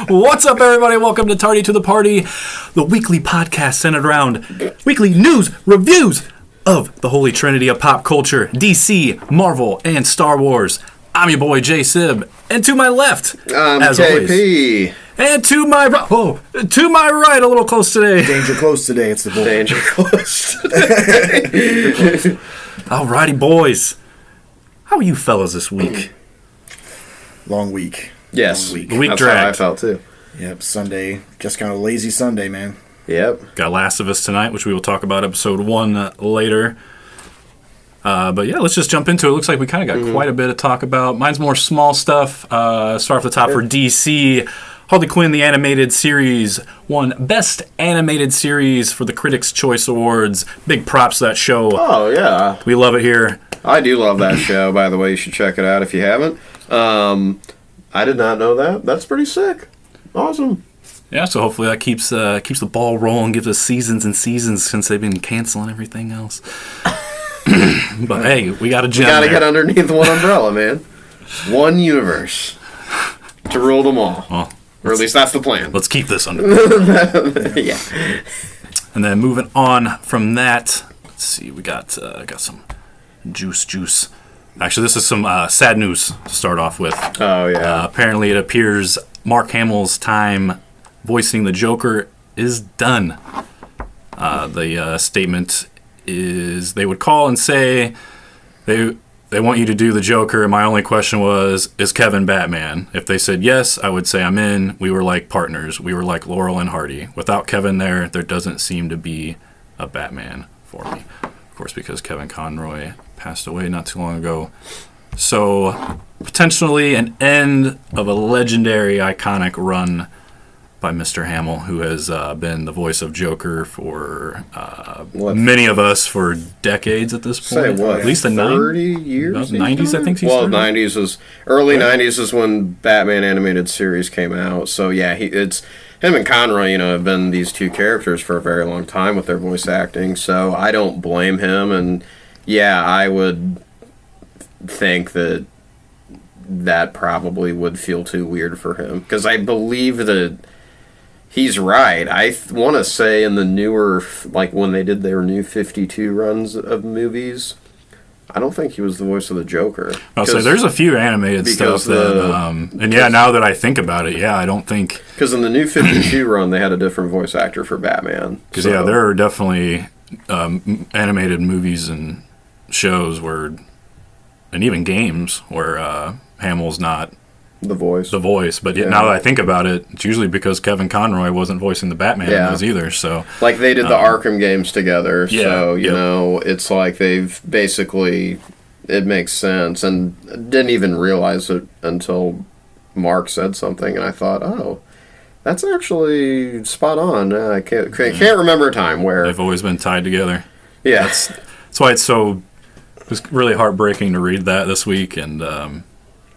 What's up, everybody? Welcome to Tardy to the Party, the weekly podcast centered around weekly news reviews of the holy trinity of pop culture, DC, Marvel, and Star Wars. I'm your boy, J Sib, and to my left, as KP. always, and to my right, a little close today. Danger close today, it's the boy. Danger close today. Alrighty, boys. How are you fellas this week? Long week. Yes. Long week. The week That's dragged. how I felt too. Yep, Sunday. Just kind of lazy Sunday, man. Yep. Got Last of Us tonight, which we will talk about episode 1 later. But yeah, let's just jump into it. Looks like we kind of got quite a bit to talk about. Mine's more small stuff. Start off the top for DC. Harley Quinn, the animated series, won Best Animated Series for the Critics' Choice Awards. Big props to that show. Oh, yeah. We love it here. I do love that show, by the way. You should check it out if you haven't. I did not know that. That's pretty sick. Awesome. Yeah, so hopefully that keeps the ball rolling, gives us seasons and seasons since they've been canceling everything else. But hey, we got a gem. We got to get underneath one umbrella, man. One universe to rule them all. Well, or at least that's the plan. let's keep this under. Yeah. And then moving on from that, let's see, we got some juice. Actually, this is some sad news to start off with. Oh, yeah. Apparently, it appears Mark Hamill's time voicing the Joker is done. The statement is they would call and say they want you to do the Joker, and my only question was, is Kevin Batman? If they said yes, I would say I'm in. We were like partners. We were like Laurel and Hardy. Without Kevin there doesn't seem to be a Batman for me. Of course, because Kevin Conroy passed away not too long ago. So, potentially an end of a legendary, iconic run by Mr. Hamill, who has been the voice of Joker for many of us for decades at this point. Say what? At least the 30 years? 90s, I think. Well, 90s was early 90s is when Batman animated series came out. So yeah, it's him and Conroy. Have been these two characters for a very long time with their voice acting. So I don't blame him. And yeah, I would think that probably would feel too weird for him, because I believe that. He's right. I want to say in the newer, like when they did their new 52 runs of movies, I don't think he was the voice of the Joker. I'll say there's a few animated stuff that, and yeah, now that I think about it, yeah, I don't think... Because in the new 52 run, they had a different voice actor for Batman. Because yeah, there are definitely animated movies and shows where, and even games where Hamill's not... The voice, but now that I think about it, it's usually because Kevin Conroy wasn't voicing the Batman in those either. So, like they did the Arkham games together, so you know it's like they've basically it makes sense, and didn't even realize it until Mark said something, and I thought, oh, that's actually spot on. I can't remember a time where they've always been tied together. Yeah, that's why it was really heartbreaking to read that this week, and.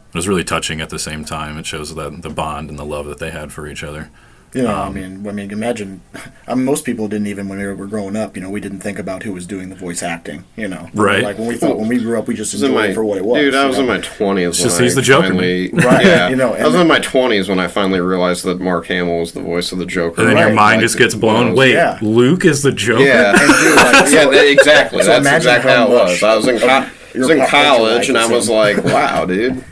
It was really touching at the same time. It shows that the bond and the love that they had for each other. I mean, imagine. Most people didn't even, when we were growing up, we didn't think about who was doing the voice acting. Right. Like when we grew up, we just enjoyed it for what it was. Dude, I was in my 20s. Just he's the Joker. Right. Yeah. I was in my 20s when I finally realized that Mark Hamill was the voice of the Joker. And then your mind just gets blown. Wait, Luke is the Joker? Yeah. So Exactly. That's exactly how it was. I was in college, and I was like, "Wow, dude!"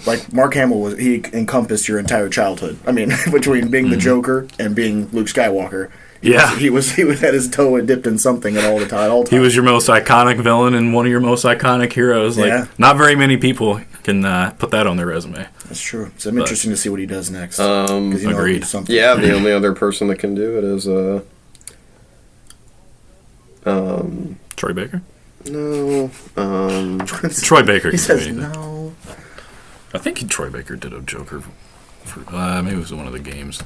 Like Mark Hamill he encompassed your entire childhood. I mean, between being the Joker and being Luke Skywalker, he had his toe dipped in something at all times. He was your most iconic villain and one of your most iconic heroes. Not very many people can put that on their resume. That's true. So I'm interesting to see what he does next. Agreed. Yeah, the only other person that can do it is Troy Baker. No. Troy Baker. He says no. I think Troy Baker did a Joker for maybe it was one of the games.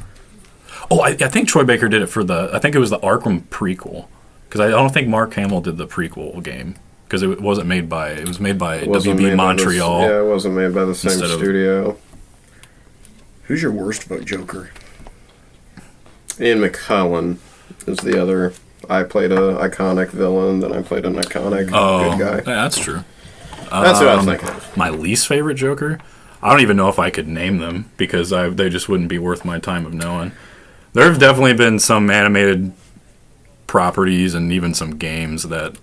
Oh, I think Troy Baker did it for I think it was the Arkham prequel. Because I don't think Mark Hamill did the prequel game. Because it was made by WB Montreal. It wasn't made by the same studio. Who's your worst Joker? Ian McKellen is the other. I played an iconic villain, then I played an iconic good guy. Yeah, that's true. That's what I was thinking. My least favorite Joker? I don't even know if I could name them because they just wouldn't be worth my time of knowing. There have definitely been some animated properties and even some games that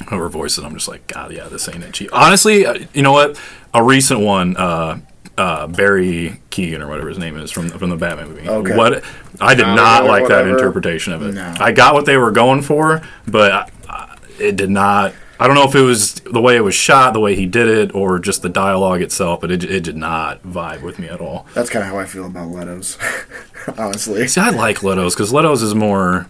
whoever voices, I'm just like, God, yeah, this ain't it cheap. Honestly, you know what? A recent one, Barry Keoghan or whatever his name is from the Batman movie. Okay. What I did not like that interpretation of it. No. I got what they were going for, but it did not. I don't know if it was the way it was shot, the way he did it, or just the dialogue itself, but it did not vibe with me at all. That's kind of how I feel about Leto's, honestly. See, I like Leto's because Leto's is more.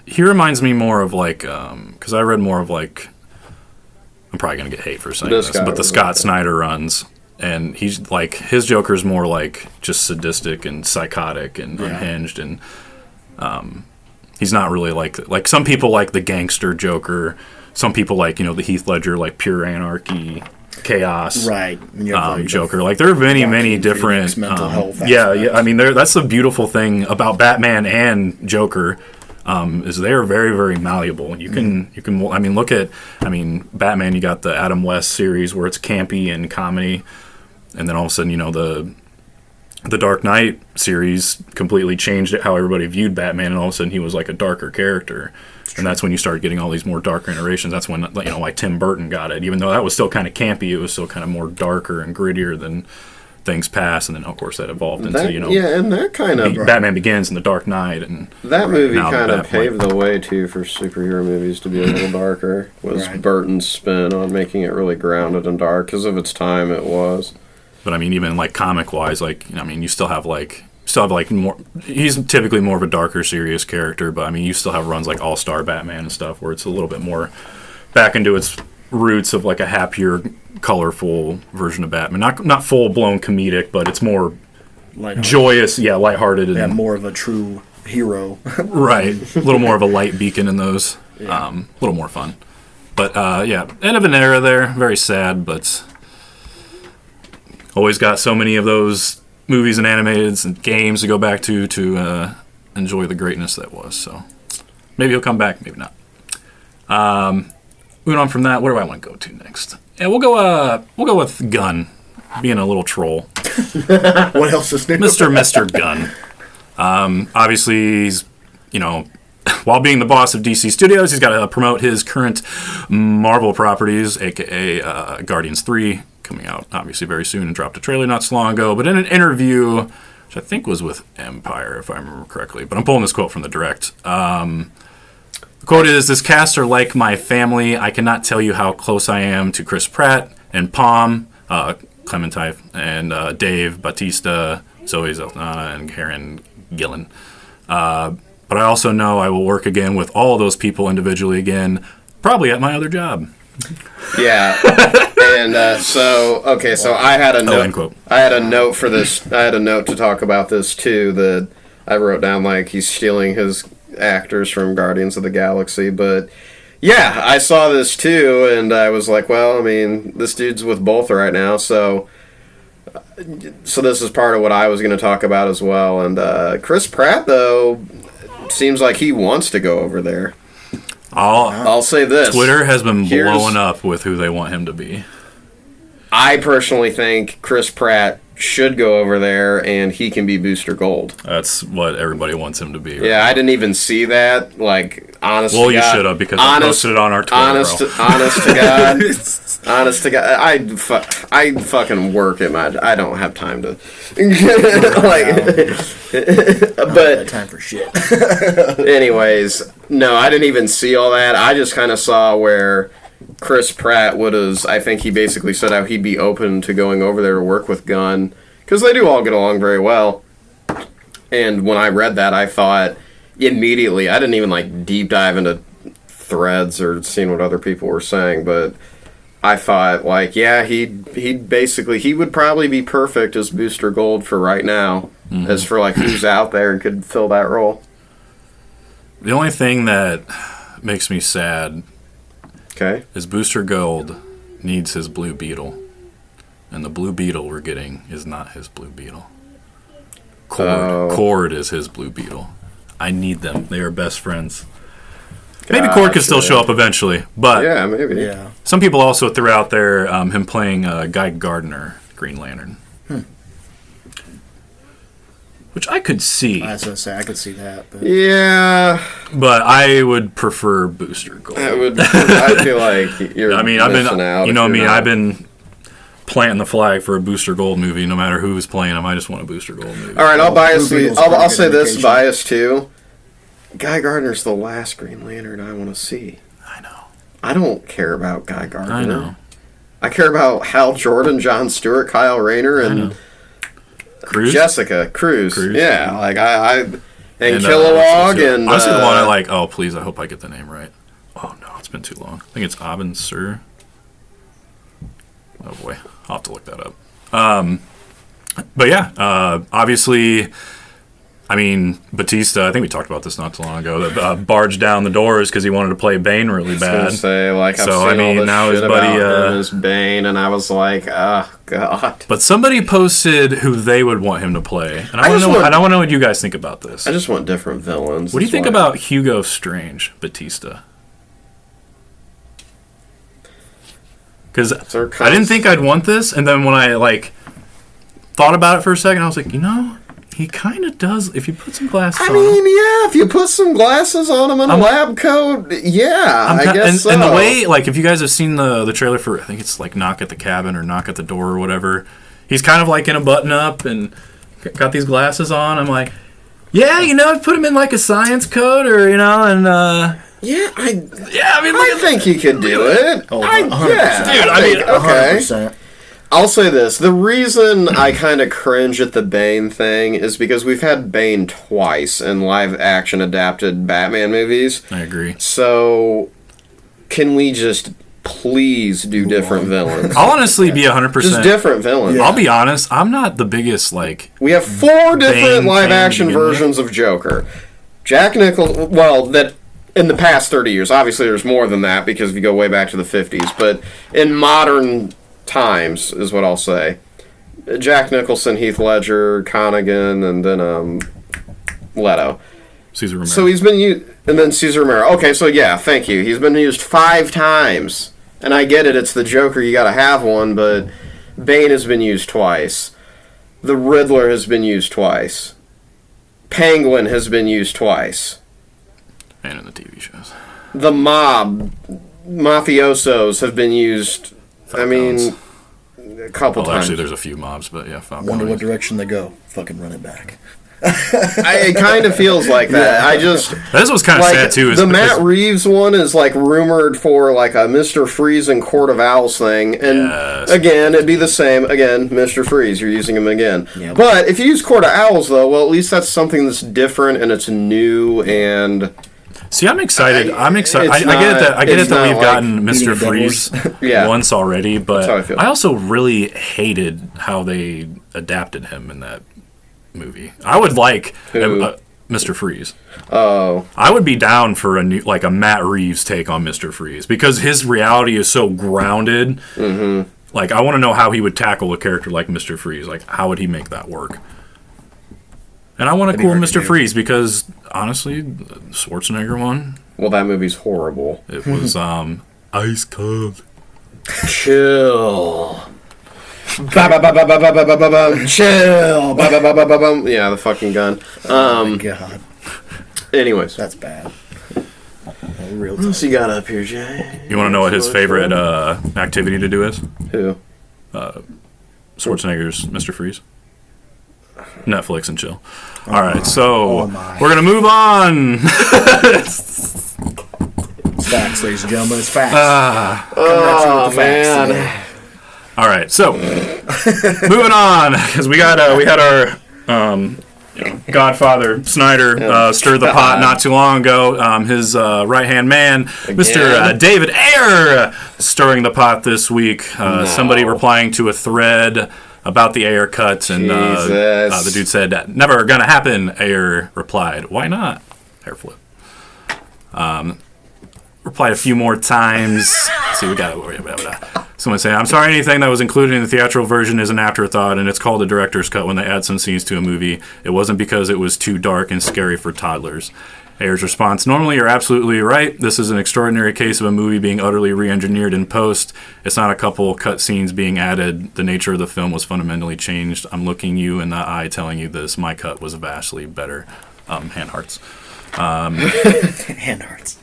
He reminds me more of like, because I read more of like. I'm probably gonna get hate for saying this, but the Scott Snyder runs, and he's like his Joker's more like just sadistic and psychotic and unhinged, and he's not really like some people like the gangster Joker. Some people like the Heath Ledger like pure anarchy, chaos, right? Joker. Like there are many different mental health. Yeah. I mean, that's the beautiful thing about Batman and Joker. Is they're very, very malleable. You can. I mean, look at. I mean, Batman. You got the Adam West series where it's campy and comedy, and then all of a sudden, the Dark Knight series completely changed it how everybody viewed Batman, and all of a sudden he was like a darker character, and that's when you start getting all these more darker iterations. That's when like Tim Burton got it. Even though that was still kind of campy, it was still kind of more darker and grittier than things pass, and then of course that evolved into and that kind of Batman Begins and the Dark Knight, and that movie kind of paved the way too for superhero movies to be a little darker. Was Burton's spin on making it really grounded and dark because of its time it was. But I mean, even like comic wise, like I mean, you still have more. He's typically more of a darker, serious character, but I mean, you still have runs like All Star Batman and stuff where it's a little bit more back into its roots of like a happier, colorful version of Batman. Not full blown comedic, but it's more joyous, lighthearted, and more of a true hero. Right, a little more of a light beacon in those. A little more fun, but end of an era there. Very sad, but always got so many of those movies and animateds and games to go back to enjoy the greatness that was. So maybe he'll come back, maybe not. Moving on from that, where do I want to go to next? Yeah, we'll go with Gunn, being a little troll. What else is new? Mr. Gunn. Obviously, he's while being the boss of DC Studios, he's got to promote his current Marvel properties, aka Guardians 3, coming out obviously very soon, and dropped a trailer not so long ago. But in an interview, which I think was with Empire, if I remember correctly, but I'm pulling this quote from the direct. The quote is, "This cast are like my family. I cannot tell you how close I am to Chris Pratt and Palm, Clementine, and Dave Bautista, Zoe Saldana, and Karen Gillan. But I also know I will work again with all those people individually again, probably at my other job." Yeah, and so I had a note. End quote. I had a note for this. I had a note to talk about this too. That I wrote down like he's stealing his actors from Guardians of the Galaxy, but yeah, I saw this too, and I was like, well, I mean, this dude's with both right now, so this is part of what I was going to talk about as well. And Chris Pratt, though, seems like he wants to go over there. I'll say this: Twitter has been blowing up with who they want him to be. I personally think Chris Pratt should go over there, and he can be Booster Gold. That's what everybody wants him to be. Right? Yeah, I didn't even see that. Like, honestly, well, you should have, because I posted it on our Twitter. Honest to God, I fucking work at my. I don't have time to. But time for shit. Anyways, no, I didn't even see all that. I just kind of saw where Chris Pratt I think he basically said how he'd be open to going over there to work with Gunn, because they do all get along very well. And when I read that, I thought immediately, I didn't even deep dive into threads or seeing what other people were saying, but I thought he would probably be perfect as Booster Gold for right now, as for who's out there and could fill that role. The only thing that makes me sad is Booster Gold needs his Blue Beetle, and the Blue Beetle we're getting is not his Blue Beetle. Cord is his Blue Beetle. I need them. They are best friends. Maybe Cord could still show up eventually, but yeah, maybe. Yeah. some people also threw out there him playing Guy Gardner, Green Lantern. Which I could see. I was going to say, I could see that. But. Yeah. But I would prefer Booster Gold. I feel like you're missing out. You know me, I've been planting the flag for a Booster Gold movie no matter who's playing them. I just want a Booster Gold movie. All right, I'll say this, bias too. Guy Gardner's the last Green Lantern I want to see. I know. I don't care about Guy Gardner. I know. I care about Hal Jordan, Jon Stewart, Kyle Rayner, and Cruz? Jessica Cruz. Yeah, like and Kilowog and honestly, the one I like. Oh, please! I hope I get the name right. Oh no, it's been too long. I think it's Abin Sur. Oh boy, I'll have to look that up. But yeah, obviously, I mean, Batista, I think we talked about this not too long ago, that barged down the doors because he wanted to play Bane really bad. I was say, like, I've seen all this now shit his buddy, about him as Bane, and I was like, oh, God. But somebody posted who they would want him to play. And I want to know what you guys think about this. I just want different villains. What do you think about Hugo Strange, Batista? Because I didn't think I'd want this, and then when I, like, thought about it for a second, I was like, you know... He kind of does. If you put some glasses on him. Yeah, if you put some glasses on him in a lab coat, yeah, I guess so. And the way, like, if you guys have seen the trailer for, I think it's like Knock at the Cabin or Knock at the Door or whatever, he's kind of like in a button-up and got these glasses on. I'm like, yeah, you know, I'd put him in like a science coat or, you know, and... I think he could do it. Oh, okay. 100%. I'll say this. The reason I kind of cringe at the Bane thing is because we've had Bane twice in live-action adapted Batman movies. I agree. So, can we just please do different villains? I'll honestly be 100%. Just different villains. Yeah. I'll be honest. I'm not the biggest, like... We have 4 different live-action versions of Joker. Jack Nicholson... Well, that... In the past 30 years. Obviously, there's more than that because if you go way back to the 50s. But in modern... times is what I'll say. Jack Nicholson, Heath Ledger, Connigan, and then Leto. Cesar Romero. So he's been used, and then Cesar Romero. Okay, so yeah, thank you. He's been used 5 times, and I get it. It's the Joker. You got to have one, but Bane has been used twice. The Riddler has been used twice. Penguin has been used twice. And in the TV shows. The mob, mafiosos have been used. Falcons. I mean, a couple times. Actually, there's a few mobs, but yeah, Falcons. Wonder what direction they go. Fucking run it back. It kind of feels like that. This was kind of sad too. The Matt Reeves one is like rumored for like a Mr. Freeze and Court of Owls thing, and again, it'd be the same. Again, Mr. Freeze, you're using him again. Yep. But if you use Court of Owls, though, well, at least that's something that's different and it's new and. See, I'm excited. I get it that we've gotten Mr. Freeze once already, but I also really hated how they adapted him in that movie. I would like Mr. Freeze. Oh, I would be down for a Matt Reeves take on Mr. Freeze because his reality is so grounded. Mm-hmm. Like, I want to know how he would tackle a character like Mr. Freeze. Like, how would he make that work? And I want a cool Mr. Freeze because, honestly, the Schwarzenegger one... Well, that movie's horrible. It was, ice cold. Chill. Chill. Yeah, the fucking gun. Oh, my God. Anyways. That's bad. What else you got up here, Jay? You want to know what his favorite activity to do is? Who? Schwarzenegger's Mr. Freeze. Netflix and chill. All right, so we're going to move on. It's facts, ladies and gentlemen. It's facts. Oh, man. All right, so moving on, because we had our Godfather Snyder stirred the pot not too long ago. His right-hand man, Mr. David Ayer, stirring the pot this week. Somebody replying to a thread about the Ayer cuts, and the dude said, "Never gonna happen." Ayer replied, "Why not?" Ayer flip. Replied a few more times. Let's see, we got it. Someone saying, "I'm sorry, anything that was included in the theatrical version is an afterthought, and it's called a director's cut when they add some scenes to a movie. It wasn't because it was too dark and scary for toddlers." Ayer's response: normally you're absolutely right. This is an extraordinary case of a movie being utterly re-engineered in post. It's not a couple cut scenes being added. The nature of the film was fundamentally changed. I'm looking you in the eye telling you this. My cut was vastly better. Hand hearts. Hand hearts.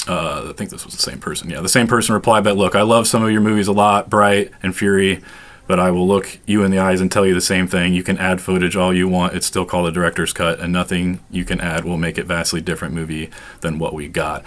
I think this was the same person. Yeah, the same person replied that, look, I love some of your movies a lot, Bright and Fury, but I will look you in the eyes and tell you the same thing. You can add footage all you want. It's still called a director's cut, and nothing you can add will make it vastly different movie than what we got.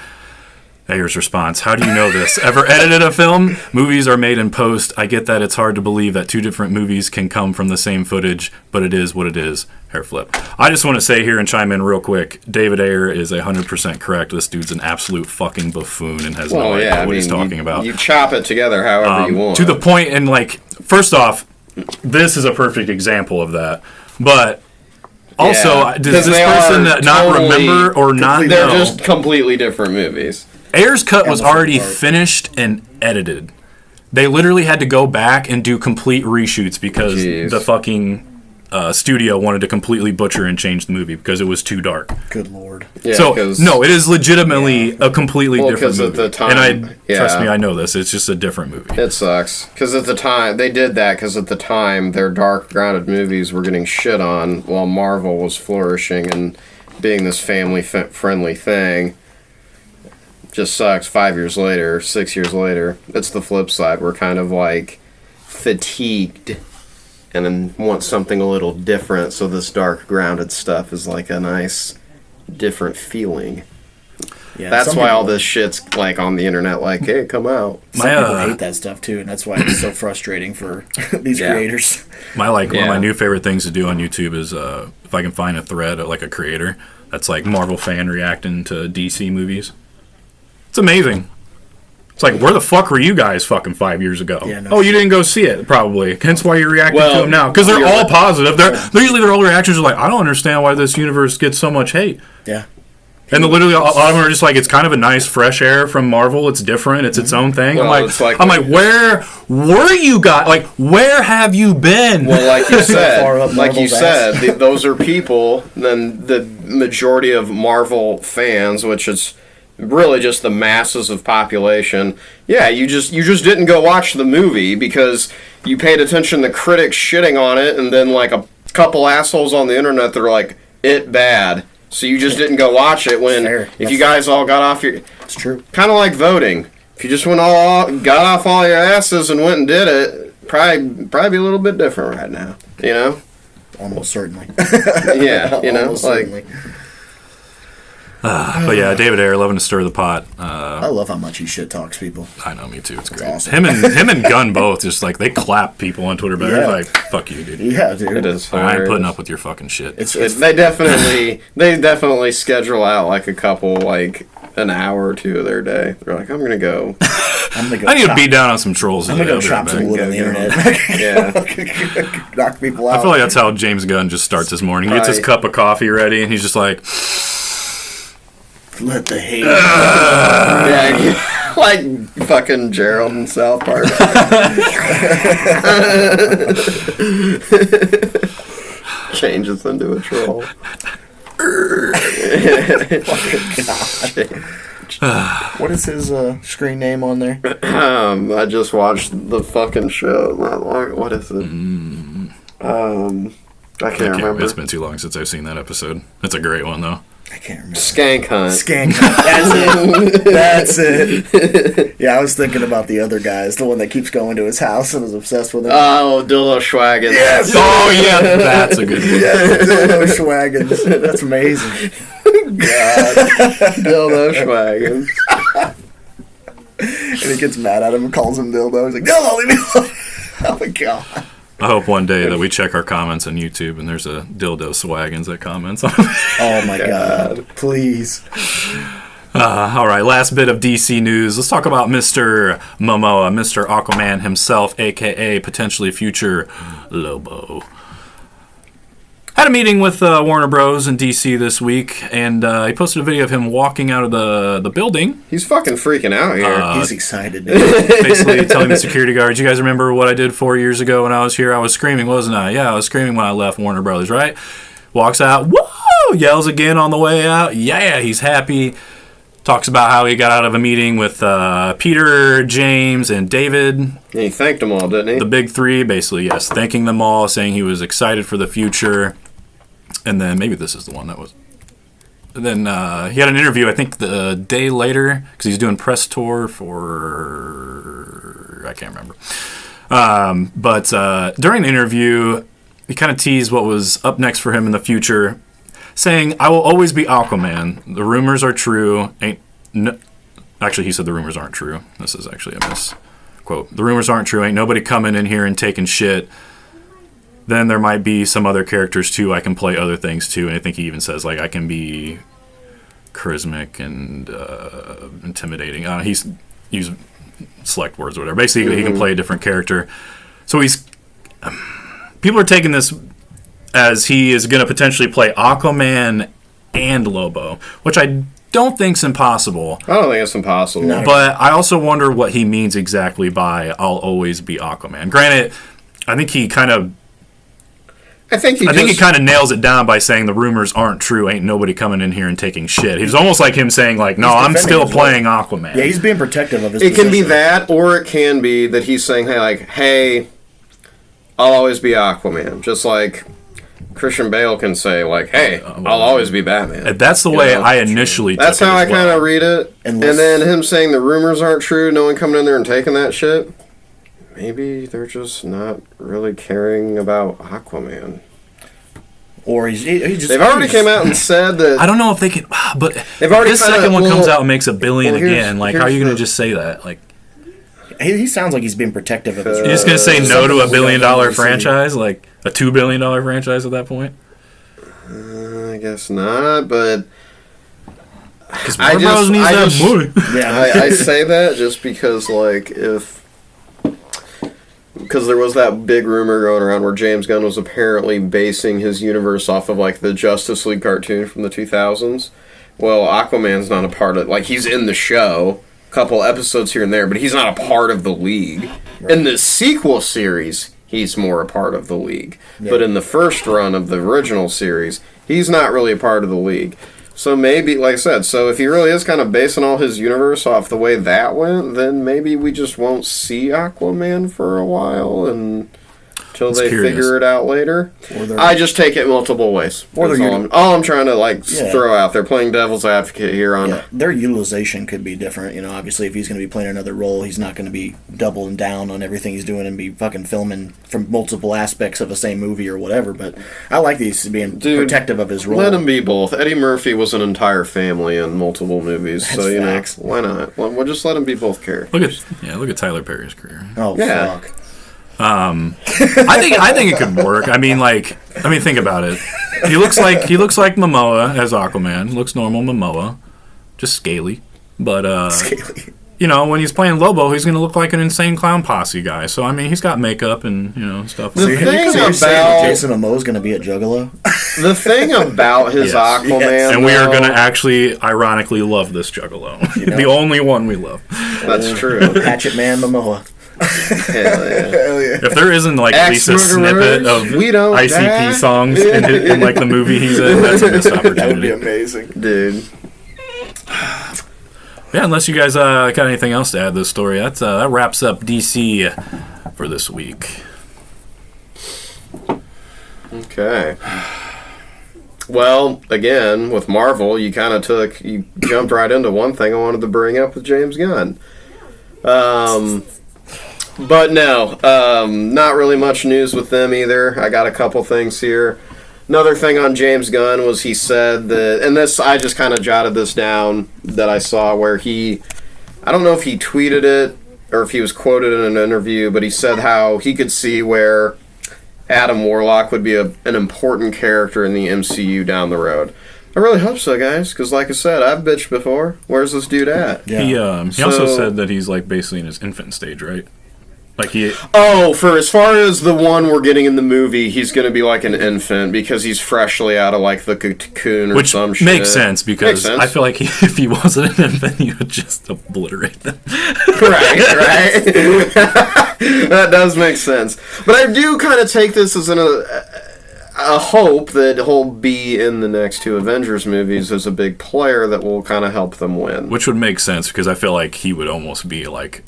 Ayer's response: how do you know this? Ever edited a film? Movies are made in post. I get that it's hard to believe that two different movies can come from the same footage, but it is what it is. Hair flip. I just want to say here and chime in real quick, David Ayer is 100% correct. This dude's an absolute fucking buffoon and has no idea what he's talking about. You chop it together however you want. To the point, and like, first off, this is a perfect example of that. But also, does this person not remember or not know? They're just completely different movies. Ayer's cut was already finished and edited. They literally had to go back and do complete reshoots because the fucking studio wanted to completely butcher and change the movie because it was too dark. Good lord. Yeah, so, no, it is legitimately a completely different movie. At the time, and trust me, I know this. It's just a different movie. It sucks. Because at the time, they did that because at the time, their dark, grounded movies were getting shit on while Marvel was flourishing and being this family-friendly thing. Just sucks 5 years later, 6 years later. It's the flip side. We're kind of like fatigued and then want something a little different, so this dark, grounded stuff is like a nice, different feeling. Yeah, that's why all this shit's like on the internet, like, hey, come out. Some people hate that stuff too, and that's why it's so frustrating for these creators. One of my new favorite things to do on YouTube is if I can find a thread of like a creator that's like Marvel fan reacting to DC movies. It's amazing. It's like, where the fuck were you guys fucking 5 years ago? Yeah, no you didn't go see it, probably. Hence why you're reacting to them now. Because they're all positive. Usually their older reactions are like, I don't understand why this universe gets so much hate. Yeah. And literally, a lot of them are just like, it's kind of a nice fresh air from Marvel. It's different. It's its own thing. Well, I'm like, where were you guys? Like, where have you been? Well, like you said, those are people. Then the majority of Marvel fans, which is really just the masses of population. Yeah, you just didn't go watch the movie because you paid attention to critics shitting on it, and then like a couple assholes on the internet that are like, it bad. So you just didn't go watch it when if you guys all got off your... It's true. Kind of like voting. If you just got off all your asses and went and did it, probably be a little bit different right now. You know? Almost certainly. Yeah, you know? Almost certainly. But yeah, David Ayer, loving to stir the pot. I love how much he shit talks people. I know, me too. It's great. Awesome. Him and Gunn both just like they clap people on Twitter, but they're like, "Fuck you, dude." Yeah, dude. It is. I ain't putting up with your fucking shit. They definitely schedule out like a couple like an hour or two of their day. They're like, I'm gonna go. I need to beat down on some trolls. I'm gonna go chop some wood on the internet. Yeah. Knock people out. I feel like that's how James Gunn just starts his morning. He gets his cup of coffee ready, and he's just like. Let the hate. Yeah, like fucking Gerald in South Park. Changes into a troll. What is his screen name on there? I just watched the fucking show not long. What is it? I can't remember. It's been too long since I've seen that episode. It's a great one though. I can't remember. Skank Hunt. Skank Hunt. That's it. Yeah, I was thinking about the other guys, the one that keeps going to his house and is obsessed with him. Oh, Dildo Schwaggins. Yes. Oh, yeah. That's a good one. Yeah, Dildo Schwaggins. That's amazing. God. Dildo Schwaggins. And he gets mad at him and calls him Dildo. He's like, Dildo, leave me alone. Oh, my God. I hope one day that we check our comments on YouTube and there's a Dildo Swaggins that comments on it. Oh my God. Please. All right, last bit of DC news. Let's talk about Mr. Momoa, Mr. Aquaman himself, a.k.a. potentially future Lobo. Had a meeting with Warner Bros. And DC this week, and he posted a video of him walking out of the building. He's fucking freaking out here. He's excited. Basically telling the security guards, you guys remember what I did 4 years ago when I was here? I was screaming, wasn't I? Yeah, I was screaming when I left Warner Bros., right? Walks out, whoa! woo! Yells again on the way out. Yeah, he's happy. Talks about how he got out of a meeting with Peter, James, and David. And he thanked them all, didn't he? The big three, basically, yes. Thanking them all, saying he was excited for the future. And then, maybe this is the one that was... And then he had an interview, I think, the day later, because he's doing press tour for... I can't remember. But during the interview, he kind of teased what was up next for him in the future, saying, I will always be Aquaman. The rumors are true. Actually, he said the rumors aren't true. This is actually a misquote. The rumors aren't true. Ain't nobody coming in here and taking shit. Then there might be some other characters, too. I can play other things, too. And I think he even says, like, I can be charismatic and intimidating. He's used select words or whatever. Basically, he can play a different character. So he's... people are taking this as he is going to potentially play Aquaman and Lobo, which I don't think's impossible. I don't think it's impossible. No. But I also wonder what he means exactly by I'll always be Aquaman. Granted, I think he kind of... I think he kind of nails it down by saying the rumors aren't true. Ain't nobody coming in here and taking shit. He's almost like him saying, like, no, I'm still playing Aquaman. Yeah, he's being protective of his It position. can be that, or it can be that he's saying, hey, I'll always be Aquaman. Just like Christian Bale can say, like, hey, I'll always be Batman. That's the way I initially took it. That's how I kind of read it. And then him saying the rumors aren't true, no one coming in there and taking that shit. Maybe they're just not really caring about Aquaman. Or he's just... They've already came out and said that... I don't know if they can... But they've already this second one comes out and makes $1 billion again. Like, how are you going to just say that? Like, he sounds like he's being protective of his... You're just going to say no to $1 billion franchise? Like, a $2 billion franchise at that point? I guess not, but... Because Warner Bros. Needs that money. Yeah, I say that just because, like, because there was that big rumor going around where James Gunn was apparently basing his universe off of, like, the Justice League cartoon from the 2000s. Well, Aquaman's not a part of... Like, he's in the show, a couple episodes here and there, but he's not a part of the League. Right. In the sequel series, he's more a part of the League. Yeah. But in the first run of the original series, he's not really a part of the League. So maybe, like I said, so if he really is kind of basing all his universe off the way that went, then maybe we just won't see Aquaman for a while until they figure it out later. I just take it multiple ways. All I'm trying to throw out there, playing devil's advocate here on. Yeah, their utilization could be different. You know, obviously, if he's going to be playing another role, he's not going to be doubling down on everything he's doing and be fucking filming from multiple aspects of the same movie or whatever. But I like these being protective of his role. Let him be both. Eddie Murphy was an entire family in multiple movies, so you know, why not? We'll just let him be both characters. Look at Tyler Perry's career. Oh yeah. Fuck. I think it could work. Think about it. He looks like Momoa as Aquaman. Looks normal Momoa, just scaly. But scaly. You know, when he's playing Lobo, he's going to look like an insane clown posse guy. So I mean, he's got makeup and stuff. The thing about Jason Momoa's going to be a Juggalo. The thing about his Aquaman, and we are going to actually, ironically, love this Juggalo. The only one we love. That's true. Hatchet Man Momoa. Hell yeah. If there isn't at least a snippet of ICP songs in the movie he's in, that's a missed opportunity. That would be amazing, dude. Yeah, unless you guys got anything else to add to this story, that wraps up DC for this week. Okay. Well, again, with Marvel, you jumped right into one thing I wanted to bring up with James Gunn. But no, not really much news with them either. I got a couple things here. Another thing on James Gunn was he said that, and this, I just kind of jotted this down that I saw where I don't know if he tweeted it or if he was quoted in an interview, but he said how he could see where Adam Warlock would be an important character in the MCU down the road. I really hope so, guys, because like I said, I've bitched before. Where's this dude at? Yeah. He also said that he's basically in his infant stage, right? For as far as the one we're getting in the movie, he's going to be like an infant because he's freshly out of the cocoon or some shit. Which makes sense because I feel like if he wasn't an infant, he would just obliterate them. Right. That does make sense. But I do kind of take this as a hope that he'll be in the next 2 Avengers movies as a big player that will kind of help them win. Which would make sense, because I feel like he would almost be like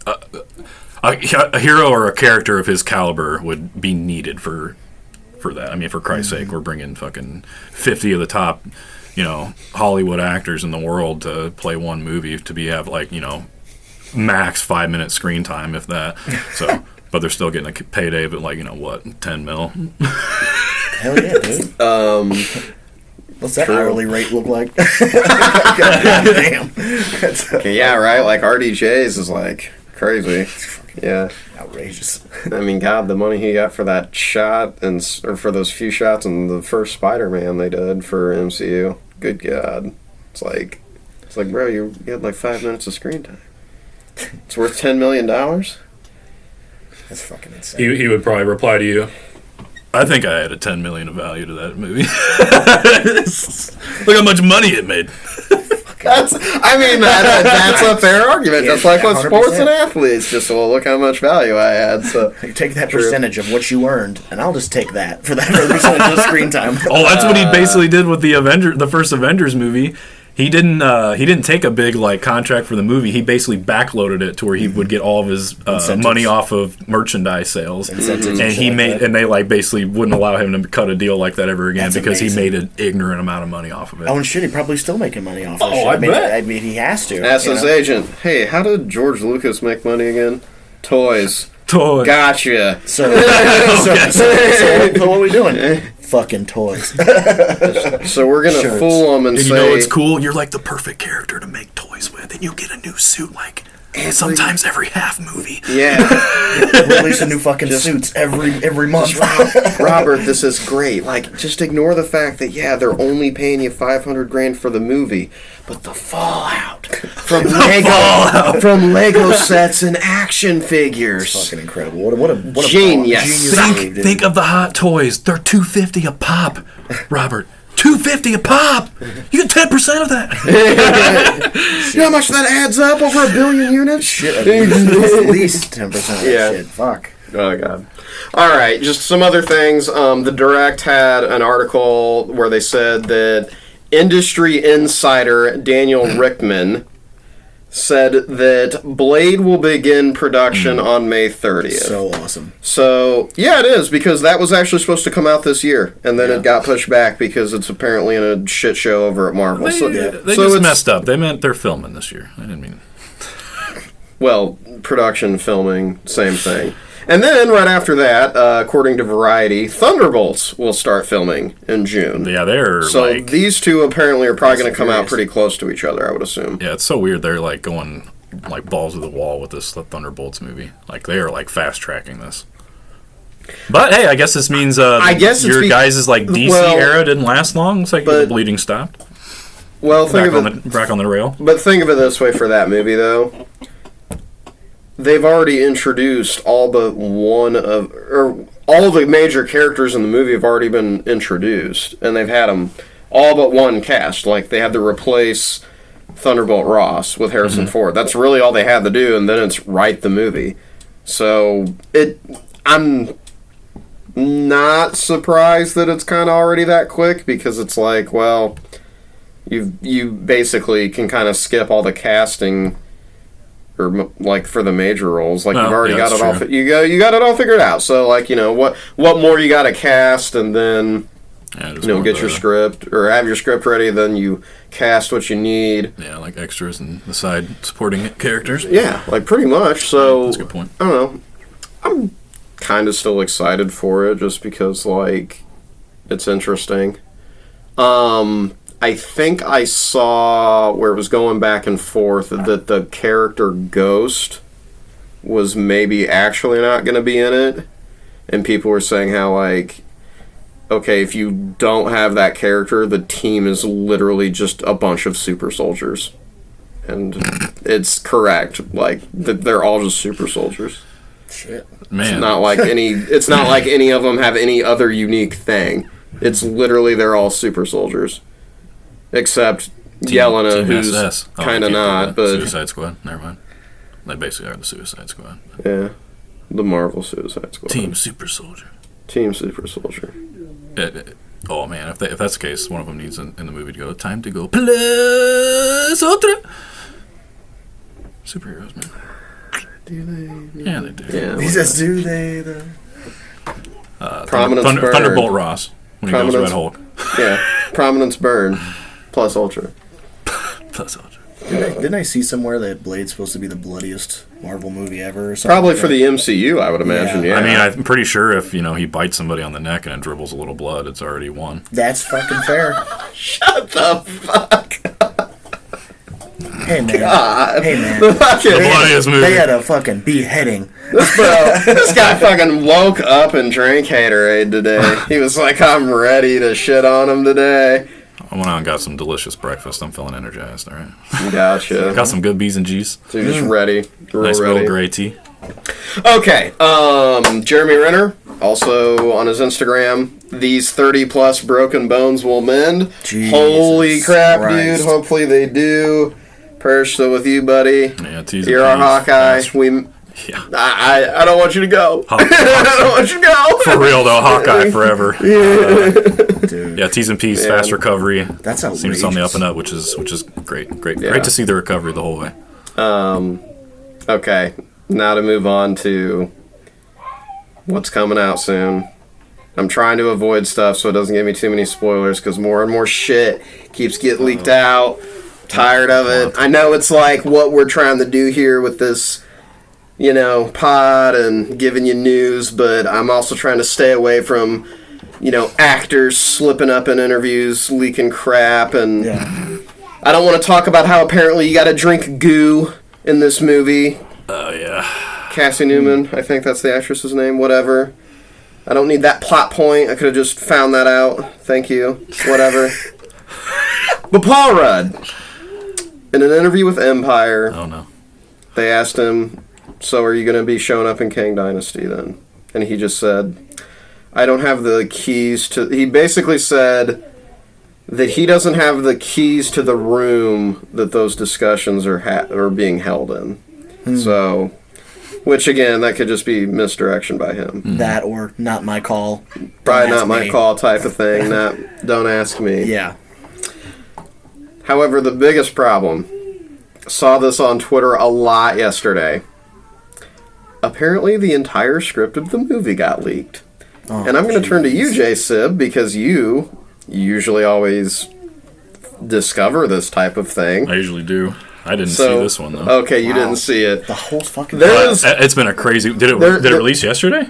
a hero or a character of his caliber would be needed for that. I mean, for Christ's sake, we're bringing fucking 50 of the top, Hollywood actors in the world to play one movie to have like, max 5-minute screen time, if that. So, but they're still getting a payday of like, 10 mil. Hell yeah, dude. What's that hourly rate look like? Damn. Yeah, right. Like RDJ's is like crazy. Yeah, outrageous. I mean, God, the money he got for that shot or for those few shots in the first Spider-Man they did for MCU. Good God, it's like, bro, you had like 5 minutes of screen time. It's worth $10 million. That's fucking insane. He would probably reply to you. I think I added $10 million of value to that movie. Look how much money it made. That's a fair argument. Yeah, just like with 100%. sports and athletes. Just, well, look how much value I had. So you take that percentage of what you earned, and I'll just take that for that percentage of screen time. Oh, that's what he basically did with the first Avengers movie. He didn't take a big like contract for the movie. He basically backloaded it to where he would get all of his money off of merchandise sales, and they like basically wouldn't allow him to cut a deal like that ever again. That's because amazing. He made an ignorant amount of money off of it. Oh, and shit, he's probably still making money off of it. I bet. I mean, he has to. Ask his agent, hey, how did George Lucas make money again? Toys. Gotcha. So what are we doing? Fucking toys. So we're gonna fool them and say, you know what's cool? You're like the perfect character to make toys with, and you get a new suit like sometimes every half movie. Yeah. Release a new fucking suits every month. Robert, this is great. Like, just ignore the fact that they're only paying you $500,000 for the movie, but the fallout from Lego sets and action figures. It's fucking incredible. What a genius. Think of the hot toys. They're $250 a pop, Robert. $250 a pop. You get 10% of that. You know how much that adds up over 1 billion units? Shit, at least 10% of that shit. Fuck. Oh, God. All right, just some other things. The Direct had an article where they said that industry insider Daniel Rickman said that Blade will begin production on May 30th. So awesome. So, yeah, it is, because that was actually supposed to come out this year, and then it got pushed back because it's apparently in a shit show over at Marvel. They just messed up. They meant they're filming this year. I didn't mean... Well, production, filming, same thing. And then, right after that, according to Variety, Thunderbolts will start filming in June. Yeah, they're so these two apparently are probably going to come out pretty close to each other, I would assume. Yeah, it's so weird. They're like going like balls to the wall with this Thunderbolts movie. Like they are like fast tracking this. But hey, I guess this means your guys' like DC era didn't last long. It's like the bleeding stopped. Well, back on the rail. But think of it this way for that movie, though. They've already introduced all the major characters in the movie have already been introduced, and they've had them all but one cast. Like, they had to replace Thunderbolt Ross with Harrison Ford. That's really all they had to do, and then it's write the movie. So, I'm not surprised that it's kind of already that quick, because it's like, well, you basically can kind of skip all the casting, or like for the major roles, like you've already got it all. You got it all figured out. So like what more you got to cast, and then get your script or have your script ready. Then you cast what you need. Yeah, like extras and the side supporting characters. Yeah, like pretty much. So that's a good point. I don't know. I'm kind of still excited for it just because like it's interesting. I think I saw where it was going back and forth that the character Ghost was maybe actually not going to be in it. And people were saying how, like, okay, if you don't have that character, the team is literally just a bunch of super soldiers. And it's correct. Like, they're all just super soldiers. Shit. Man. It's not like any of them have any other unique thing. It's literally they're all super soldiers. Except Yelena, who's kind of not, but... Suicide Squad, never mind. They basically are the Suicide Squad. Yeah, the Marvel Suicide Squad. Team Super Soldier. Team Super Soldier. Oh man, if that's the case, one of them needs in the movie to go. Time to go plus ultra. Superheroes, man. Do they? Yeah, they do. Yeah. He says, "Do they?" Prominence burn. Thunderbolt Ross when he goes Red Hulk. Yeah, prominence burn plus ultra. Plus ultra. Didn't I see somewhere that Blade's supposed to be the bloodiest Marvel movie ever? Or something Probably like for that? the MCU, I would imagine. Yeah. I mean, I'm pretty sure if he bites somebody on the neck and it dribbles a little blood, it's already won. That's fucking fair. Shut the fuck. Hey man, God. hey man. The bloodiest movie. They had a fucking beheading. This guy fucking woke up and drank Haterade today. He was like, I'm ready to shit on him today. I went out and got some delicious breakfast. I'm feeling energized, all right? Gotcha. Got some good B's and G's. So you're just ready. Nice ready. little gray tea. Okay. Jeremy Renner, also on his Instagram, these 30-plus broken bones will mend. Jesus Holy crap, Christ. dude. Hopefully they do. Prayers still with you, buddy. Yeah, T's and You're our P's. Hawkeye. That's- Yeah. I don't want you to go. Hawkeye. I don't want you to go. For real, though. Hawkeye forever. Dude. Yeah, T's and P's, Man. fast recovery. That's outrageous. Seems on the up and up, which is great. Great Yeah. to see the recovery the whole way. Okay, now to move on to what's coming out soon. I'm trying to avoid stuff so it doesn't give me too many spoilers because more and more shit keeps getting leaked out. Tired of it. I know it's like what we're trying to do here with this, pod and giving you news, but I'm also trying to stay away from, actors slipping up in interviews, leaking crap, and Yeah. I don't want to talk about how apparently you got to drink goo in this movie. Oh, yeah. Cassie Newman, I think that's the actress's name, whatever. I don't need that plot point. I could have just found that out. Thank you. Whatever. But Paul Rudd, in an interview with Empire, Oh, no. they asked him, so are you going to be showing up in Kang Dynasty then? And he just said, I don't have the keys to... He basically said that he doesn't have the keys to the room that those discussions are being held in. So, which again, that could just be misdirection by him. That or not my call. Probably Don't not ask my me. call type of thing. Not, don't ask me. Yeah. However, the biggest problem, saw this on Twitter a lot yesterday. Apparently, the entire script of the movie got leaked. Oh, And I'm going to turn to you, jeez. J. Sib, because you usually always discover this type of thing. I usually do. I didn't see this one, though. Okay, you Wow. didn't see it. The whole fucking. There's, It's been a crazy... Did it There- release yesterday?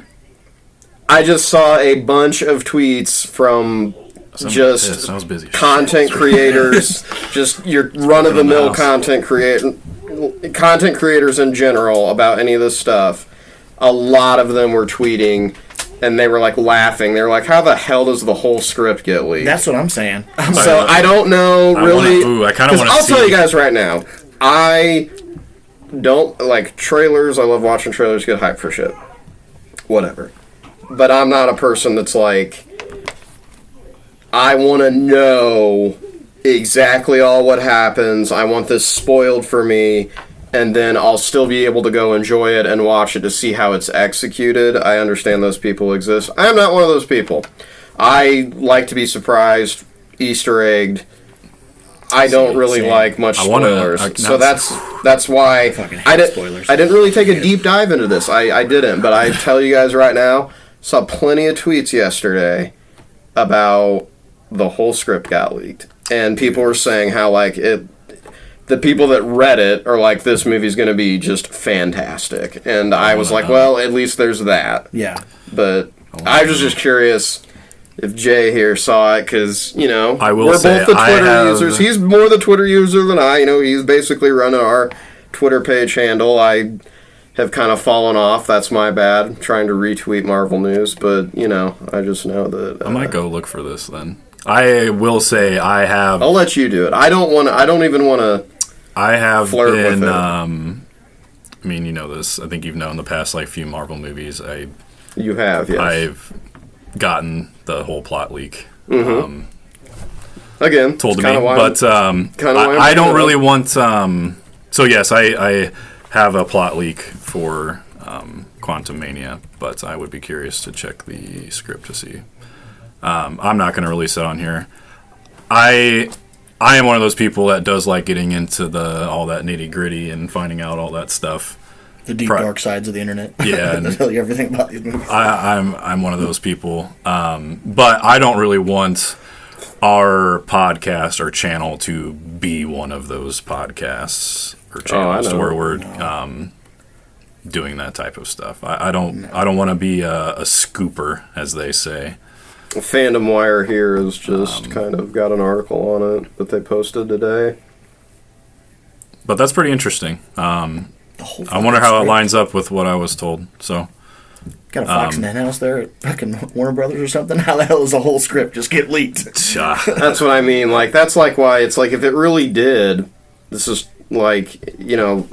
I just saw a bunch of tweets from Yes, I was busy. content creators, just your run-of-the-mill House. content creators in general about any of this stuff. A lot of them were tweeting, and they were like laughing. They were like, "How the hell does the whole script get leaked?" That's what I'm saying. So I don't know really. I kind of 'cause want to I'll see. tell you guys right now. I don't like trailers. I love watching trailers get hyped for shit. Whatever. But I'm not a person that's like, I want to know exactly all what happens. I want this spoiled for me, and then I'll still be able to go enjoy it and watch it to see how it's executed. I understand those people exist. I am not one of those people. I like to be surprised, Easter egged. I don't really Same. like much I wanna- spoilers, I- so that's why fucking hate I didn't. spoilers. I didn't really take a deep dive into this. I didn't, but I tell you guys right now, saw plenty of tweets yesterday about the whole script got leaked, and people were saying how like it. The people that read it are like, this movie's going to be just fantastic, and I was like, well, at least there's that. Yeah. But I was just curious if Jay here saw it, because, I will we're say, both the I Twitter have- users. He's more the Twitter user than I. He's basically running our Twitter page handle. I have kind of fallen off. That's my bad, trying to retweet Marvel news, but, I just know that... I might go look for this, then. I will say I have... I'll let you do it. I don't even want to... I have flirt with been... it. I mean, you know this. I think you've known the past, few Marvel movies. You have, yes. I've gotten the whole plot leak. Again, Told to kinda me, why but why I'm I don't bringing it really up. want. So yes, I have a plot leak for Quantum Mania, but I would be curious to check the script to see I'm not going to release it on here. I am one of those people that does like getting into all that nitty gritty and finding out all that stuff. The deep dark sides of the internet. Yeah, and tell you everything about these movies. I'm one of those people, but I don't really want our podcast or channel to be one of those podcasts or channels where we're doing that type of stuff. I don't want to be a scooper, as they say. Fandom Wire here has just kind of got an article on it that they posted today. But that's pretty interesting. I wonder how it lines up with what I was told. So, got a Fox in that house there at fucking Warner Brothers or something? How the hell does the whole script just get leaked? That's what I mean. Like, that's like why it's like if it really did, this is like, you know,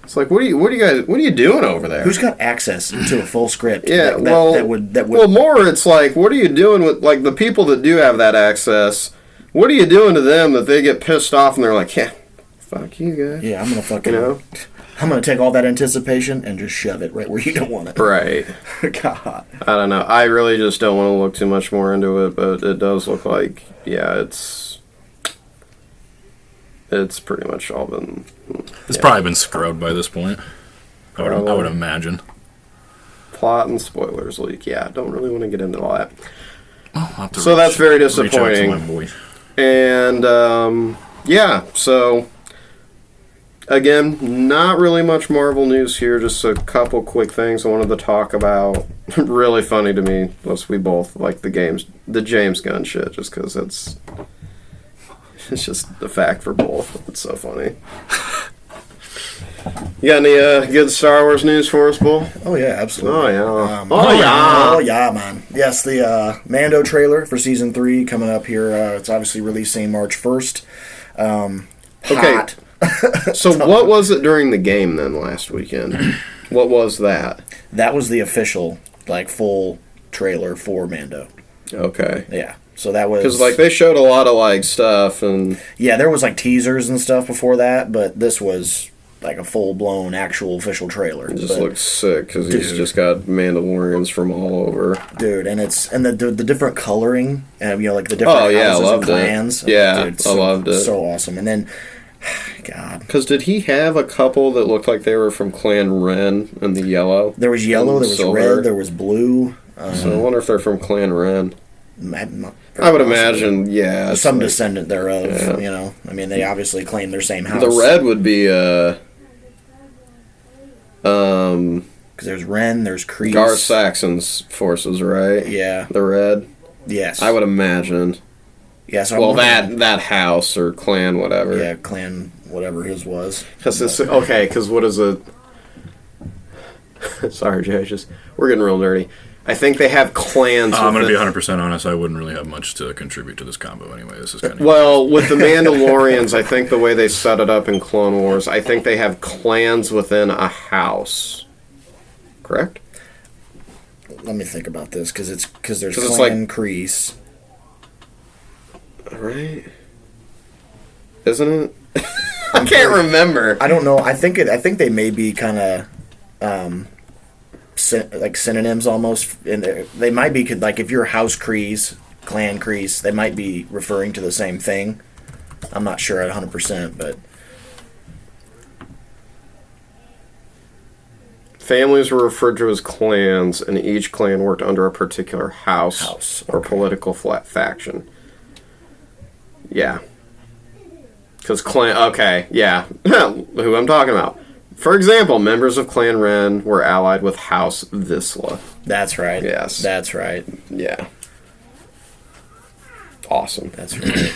it's like what are you doing over there? Who's got access to a full script? Yeah, that would. Well, more it's like what are you doing with like the people that do have that access? What are you doing to them that they get pissed off and they're like, yeah, fuck you guys. Yeah, I'm gonna fucking. I'm going to take all that anticipation and just shove it right where you don't want it. Right. God. I don't know. I really just don't want to look too much more into it, but it does look like, yeah, it's pretty much all been... It's probably been scrubbed by this point. I would imagine. Plot and spoilers leak. Yeah, don't really want to get into all that. So that's very disappointing. And, yeah, so... Again, not really much Marvel news here, just a couple quick things I wanted to talk about. Really funny to me, plus we both like the James Gunn shit, just because it's just the fact for both. It's so funny. You got any good Star Wars news for us, Bull? Oh, yeah, absolutely. Oh, yeah, man. Yes, the Mando trailer for Season 3 coming up here. It's obviously releasing March 1st. Okay. So what was it during the game then last weekend? What was that? That was the official, like, full trailer for Mando. Okay. Yeah. So that was... Because, like, they showed a lot of, like, stuff and... Yeah, there was, like, teasers and stuff before that, but this was, like, a full-blown, actual, official trailer. It just looks sick, because he's just got Mandalorians from all over. Dude, and the different coloring, you know, like, the different houses and clans. Yeah, dude, I loved it. So awesome. And then... God. Because did he have a couple that looked like they were from Clan Ren and the yellow? There was yellow, there was silver. red, there was blue. So I wonder if they're from Clan Ren. I would imagine, yeah. Some descendant thereof, you know. I mean, they obviously claim their same house. The red would be, because there's Ren, there's Kreese. Gar Saxon's forces, right? Yeah. The red? Yes. I would imagine. Yeah, so well, that house or clan, whatever. Yeah, clan, whatever his was. Because what is it? Sorry, Jay, we're getting real nerdy. I think they have clans. I'm going to be 100% honest. I wouldn't really have much to contribute to this combo anyway. This is kind of with the Mandalorians, I think the way they set it up in Clone Wars, I think they have clans within a house. Correct? Let me think about this because there's Clan like, Kreese. Right? Isn't it? I can't remember. I don't know. I think they may be kind of like synonyms almost. And they might be like if you're House Kreese, Clan Kreese, they might be referring to the same thing. I'm not sure at 100%, but families were referred to as clans, and each clan worked under a particular house or political faction. Yeah. Because clan... Okay, yeah. Who I'm talking about. For example, members of Clan Ren were allied with House Vizsla. That's right. Yes. That's right. Yeah. Awesome. That's right.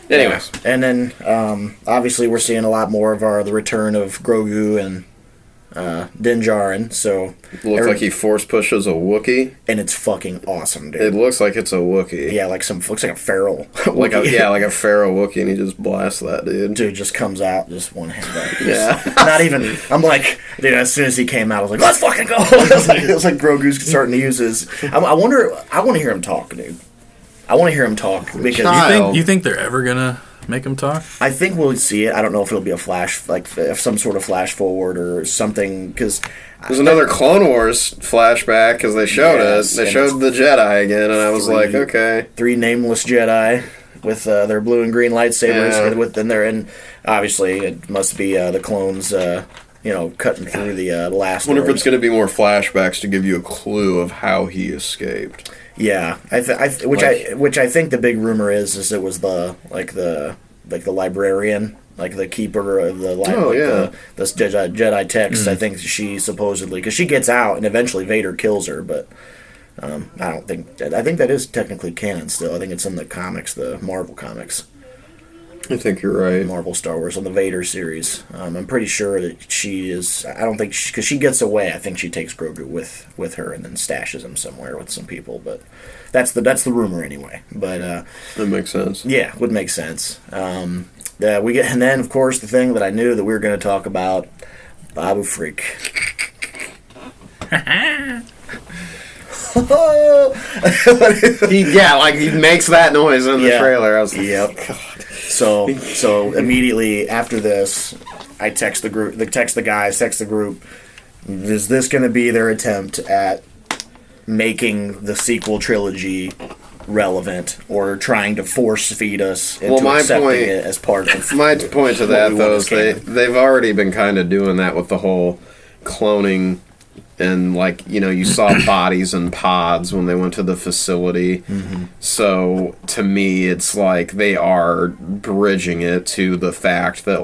Anyways. Yeah. And then, obviously, we're seeing a lot more of the return of Grogu and Din Djarin, so... Looks like he force pushes a Wookiee. And it's fucking awesome, dude. It looks like it's a Wookiee. Yeah, looks like a feral like a feral Wookiee, and he just blasts that dude. Dude just comes out, just one hand back. Yeah. Not even... I'm like... Dude, as soon as he came out, I was like, let's fucking go! It was like Grogu's starting to use his... I want to hear him talk, dude. I want to hear him talk, because... You think they're ever gonna make him talk? I think we'll see it. I don't know if it'll be a flash, like some sort of flash forward or something, because there's another Clone Wars flashback because they showed it. They showed the Jedi again, and I was like, okay. 3 nameless Jedi with their blue and green lightsabers, and obviously it must be the clones, cutting through the last. I wonder if it's going to be more flashbacks to give you a clue of how he escaped. Yeah, which I think the big rumor is it was the librarian, like the keeper of the the Jedi text. I think she supposedly, because she gets out and eventually Vader kills her, but I think that is technically canon still. I think it's in the comics, the Marvel comics. I think you're right. Marvel Star Wars on the Vader series. I'm pretty sure that she is. I don't think because she gets away. I think she takes Grogu with her and then stashes him somewhere with some people. But that's the rumor anyway. But that makes sense. Yeah, would make sense. And then of course the thing that I knew that we were going to talk about, Babu Freak. He makes that noise in the trailer. I was like, yep. God. So immediately after this, I text the group, text the group. Is this going to be their attempt at making the sequel trilogy relevant, or trying to force feed us into accepting it as part of? My point to that though is they've already been kind of doing that with the whole cloning. And, you saw bodies in pods when they went to the facility. Mm-hmm. So, to me, it's like they are bridging it to the fact that,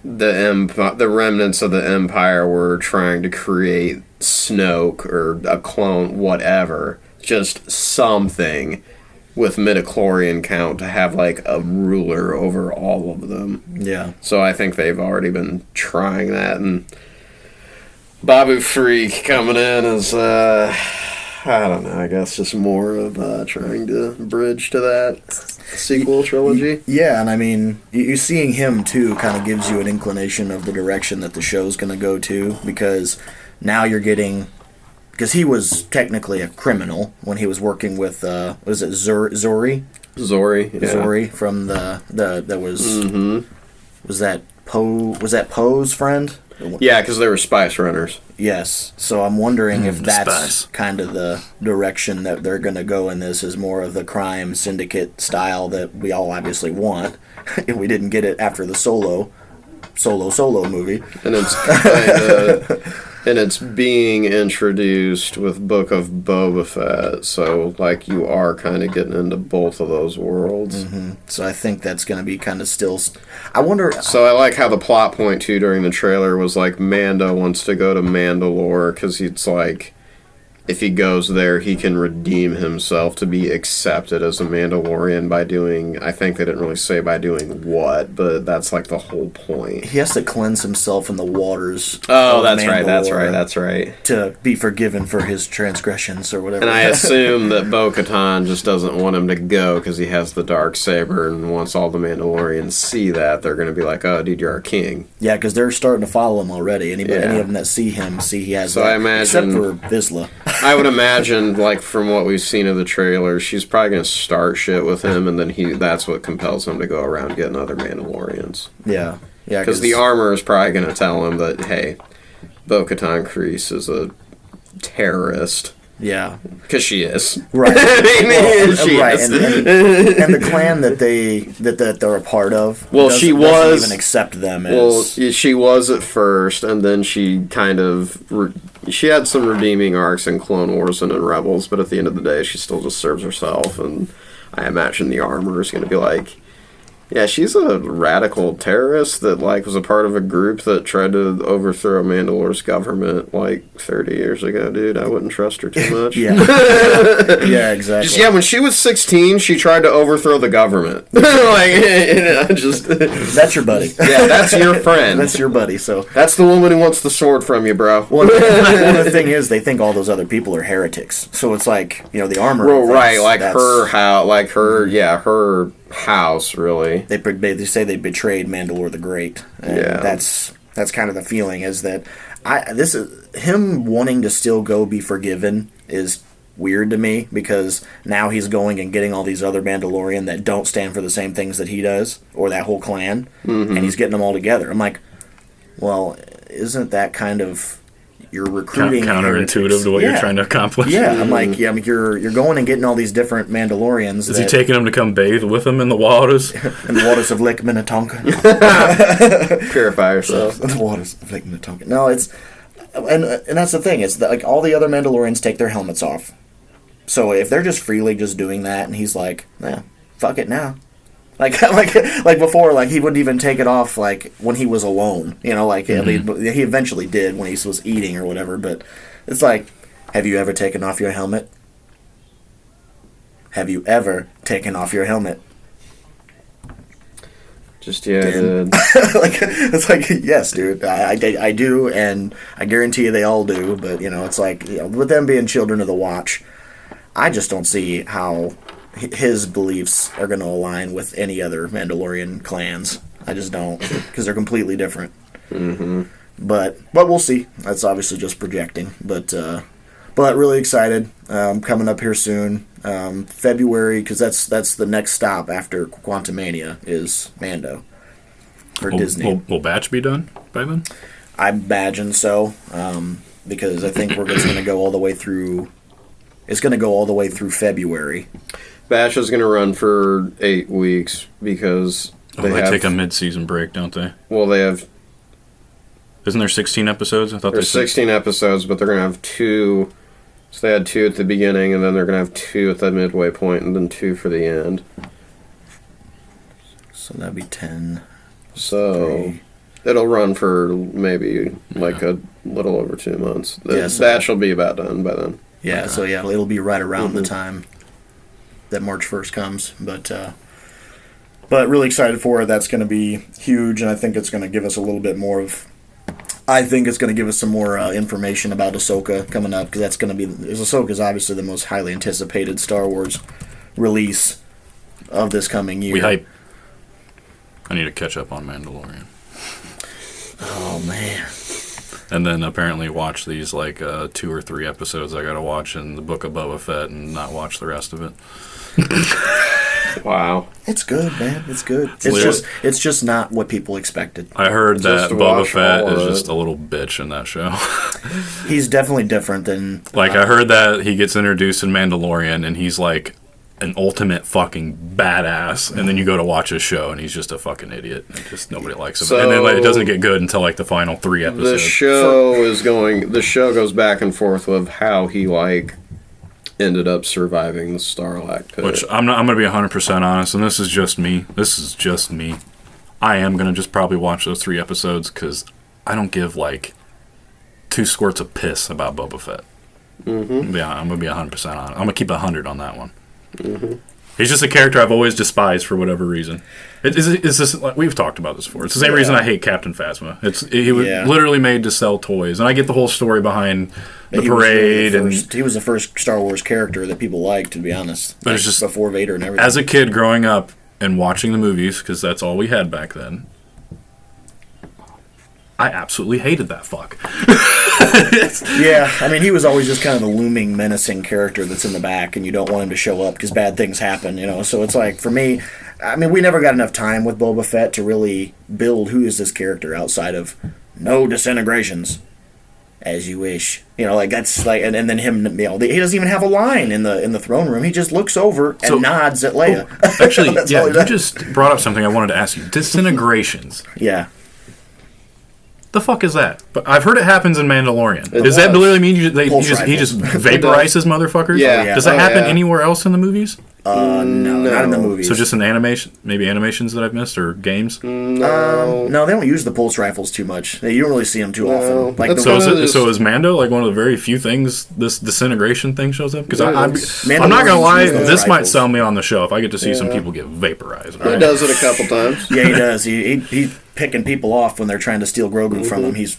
the remnants of the Empire were trying to create Snoke or a clone, whatever. Just something with midichlorian count to have, a ruler over all of them. Yeah. So, I think they've already been trying that, and Babu Freak coming in is, I don't know, I guess just more of trying to bridge to that sequel trilogy. Yeah, and I mean, you seeing him, too, kind of gives you an inclination of the direction that the show's going to go to, because now you're getting... Because he was technically a criminal when he was working with, was it Zori? Zori, yeah. Zori from that was... Mm-hmm. Was that Poe's friend? Yeah, because they were spice runners. Yes. So I'm wondering if that's kind of the direction that they're going to go in this, is more of the crime syndicate style that we all obviously want. We didn't get it after the solo movie. And it's being introduced with Book of Boba Fett, so you are kind of getting into both of those worlds. Mm-hmm. So I think that's going to be kind of still... I wonder... So I like how the plot point, too, during the trailer was Mando wants to go to Mandalore, because it's if he goes there, he can redeem himself to be accepted as a Mandalorian by doing... I think they didn't really say by doing what, but that's the whole point. He has to cleanse himself in the waters. Oh, that's right. To be forgiven for his transgressions or whatever. And I assume that Bo-Katan just doesn't want him to go because he has the Darksaber, and once all the Mandalorians see that, they're going to be like, oh, dude, you're our king. Yeah, because they're starting to follow him already. Any of them that see him, he has so that. I imagine, except for Vizsla. I would imagine, from what we've seen of the trailer, she's probably going to start shit with him, and then that's what compels him to go around getting other Mandalorians. Yeah. Yeah. Because the armor is probably going to tell him that, hey, Bo-Katan Kryze is a terrorist. Yeah. Because she is. Right. She right. is. And the clan that they're a part of, she was... even accept them as... Well, she was at first, and then she kind of... She had some redeeming arcs in Clone Wars and in Rebels, but at the end of the day, she still just serves herself, and I imagine the armor is going to be yeah, she's a radical terrorist that, was a part of a group that tried to overthrow Mandalore's government, 30 years ago, dude. I wouldn't trust her too much. Yeah. Yeah, exactly. When she was 16, she tried to overthrow the government. That's your buddy. Yeah, that's your friend. That's your buddy, so... That's the woman who wants the sword from you, bro. Well, the thing is, they think all those other people are heretics. So it's the armor... Well, right, her house, really. They say they betrayed Mandalore the Great. And that's kind of the feeling, is that this is him wanting to still go be forgiven is weird to me, because now he's going and getting all these other Mandalorian that don't stand for the same things that he does, or that whole clan, and he's getting them all together. I'm like, well, isn't that kind of your recruiting counterintuitive to what you're trying to accomplish? Yeah, I'm like, you're going and getting all these different Mandalorians. Is he taking them to come bathe with him in the waters? In the waters of Lake Minnetonka. Purify yourself. The waters of Lake Minnetonka. No, it's... And that's the thing. It's that, like, all the other Mandalorians take their helmets off. So if they're just freely just doing that, and he's like, fuck it now. Like before, like, he wouldn't even take it off, like, when he was alone. You know, like, he eventually did when he was eating or whatever. But it's like, have you ever taken off your helmet? Have you ever taken off your helmet? Just, dude. Like, it's like, yes, dude, I do, and I guarantee you they all do. But, it's like, with them being children of the Watch, I just don't see how his beliefs are going to align with any other Mandalorian clans. I just don't, because they're completely different. Mm-hmm. But we'll see. That's obviously just projecting. But really excited. Coming up here soon, February, because that's the next stop after Quantumania is Mando for Disney. Will Batch be done by then? I imagine so, because I think it's going to go all the way through. It's going to go all the way through February. Bash is going to run for 8 weeks because they take a mid-season break, don't they? Well, they have. Isn't there 16 episodes? I thought there's 16 episodes, but they're going to have 2. So they had 2 at the beginning, and then they're going to have 2 at the midway point, and then 2 for the end. So that'd be 10. So it'll run for maybe like a little over 2 months. The batch will be about done by then. Yeah, okay. So it'll be right around the time that March 1st comes. But really excited for it. That's going to be huge, and I think it's going to give us a little bit more of... I think it's going to give us some more information about Ahsoka coming up, because that's going to be... Ahsoka is obviously the most highly anticipated Star Wars release of this coming year. We hype. I need to catch up on Mandalorian. Oh, man. And then apparently watch these 2 or 3 episodes I got to watch in the Book of Boba Fett and not watch the rest of it. Wow. It's good, man. It's good. It's just not what people expected. I heard that Boba Fett is just a little bitch in that show. He's definitely different than... I heard that he gets introduced in Mandalorian and he's like an ultimate fucking badass, and then you go to watch his show and he's just a fucking idiot. And just nobody likes him. And then it doesn't get good until the final 3 episodes. The show goes back and forth with how he ended up surviving the Sarlacc pit. Which I'm going to be 100% honest, and this is just me. I am going to just probably watch those 3 episodes because I don't give 2 squirts of piss about Boba Fett. Mm-hmm. Yeah, I'm going to be 100% honest. I'm going to keep 100 on that one. Mm-hmm. He's just a character I've always despised for whatever reason. We've talked about this before. It's the same reason I hate Captain Phasma. He was literally made to sell toys, and I get the whole story behind the parade. He was the first Star Wars character that people liked, to be honest. But it's just before Vader and everything. As a kid growing up and watching the movies, because that's all we had back then, I absolutely hated that fuck. Yeah, I mean, he was always just kind of the looming, menacing character that's in the back, and you don't want him to show up because bad things happen, So it's for me, I mean, we never got enough time with Boba Fett to really build who is this character outside of no disintegrations, as you wish. That's and then him, he doesn't even have a line in the throne room. He just looks over and nods at Leia. Actually, you just brought up something I wanted to ask you. Disintegrations. Yeah. The fuck is that? But I've heard it happens in Mandalorian. Does that literally mean he just vaporizes motherfuckers? Yeah. Does that happen anywhere else in the movies? No, not in the movies. So just in animation, maybe animations that I've missed or games. No, they don't use the pulse rifles too much. You don't really see them too often. So is Mando one of the very few things this disintegration thing shows up? Because I'm not gonna lie, this might sell me on the show if I get to see some people get vaporized. Right? He does it a couple times. Yeah, he does. He's picking people off when they're trying to steal Grogu from him. He's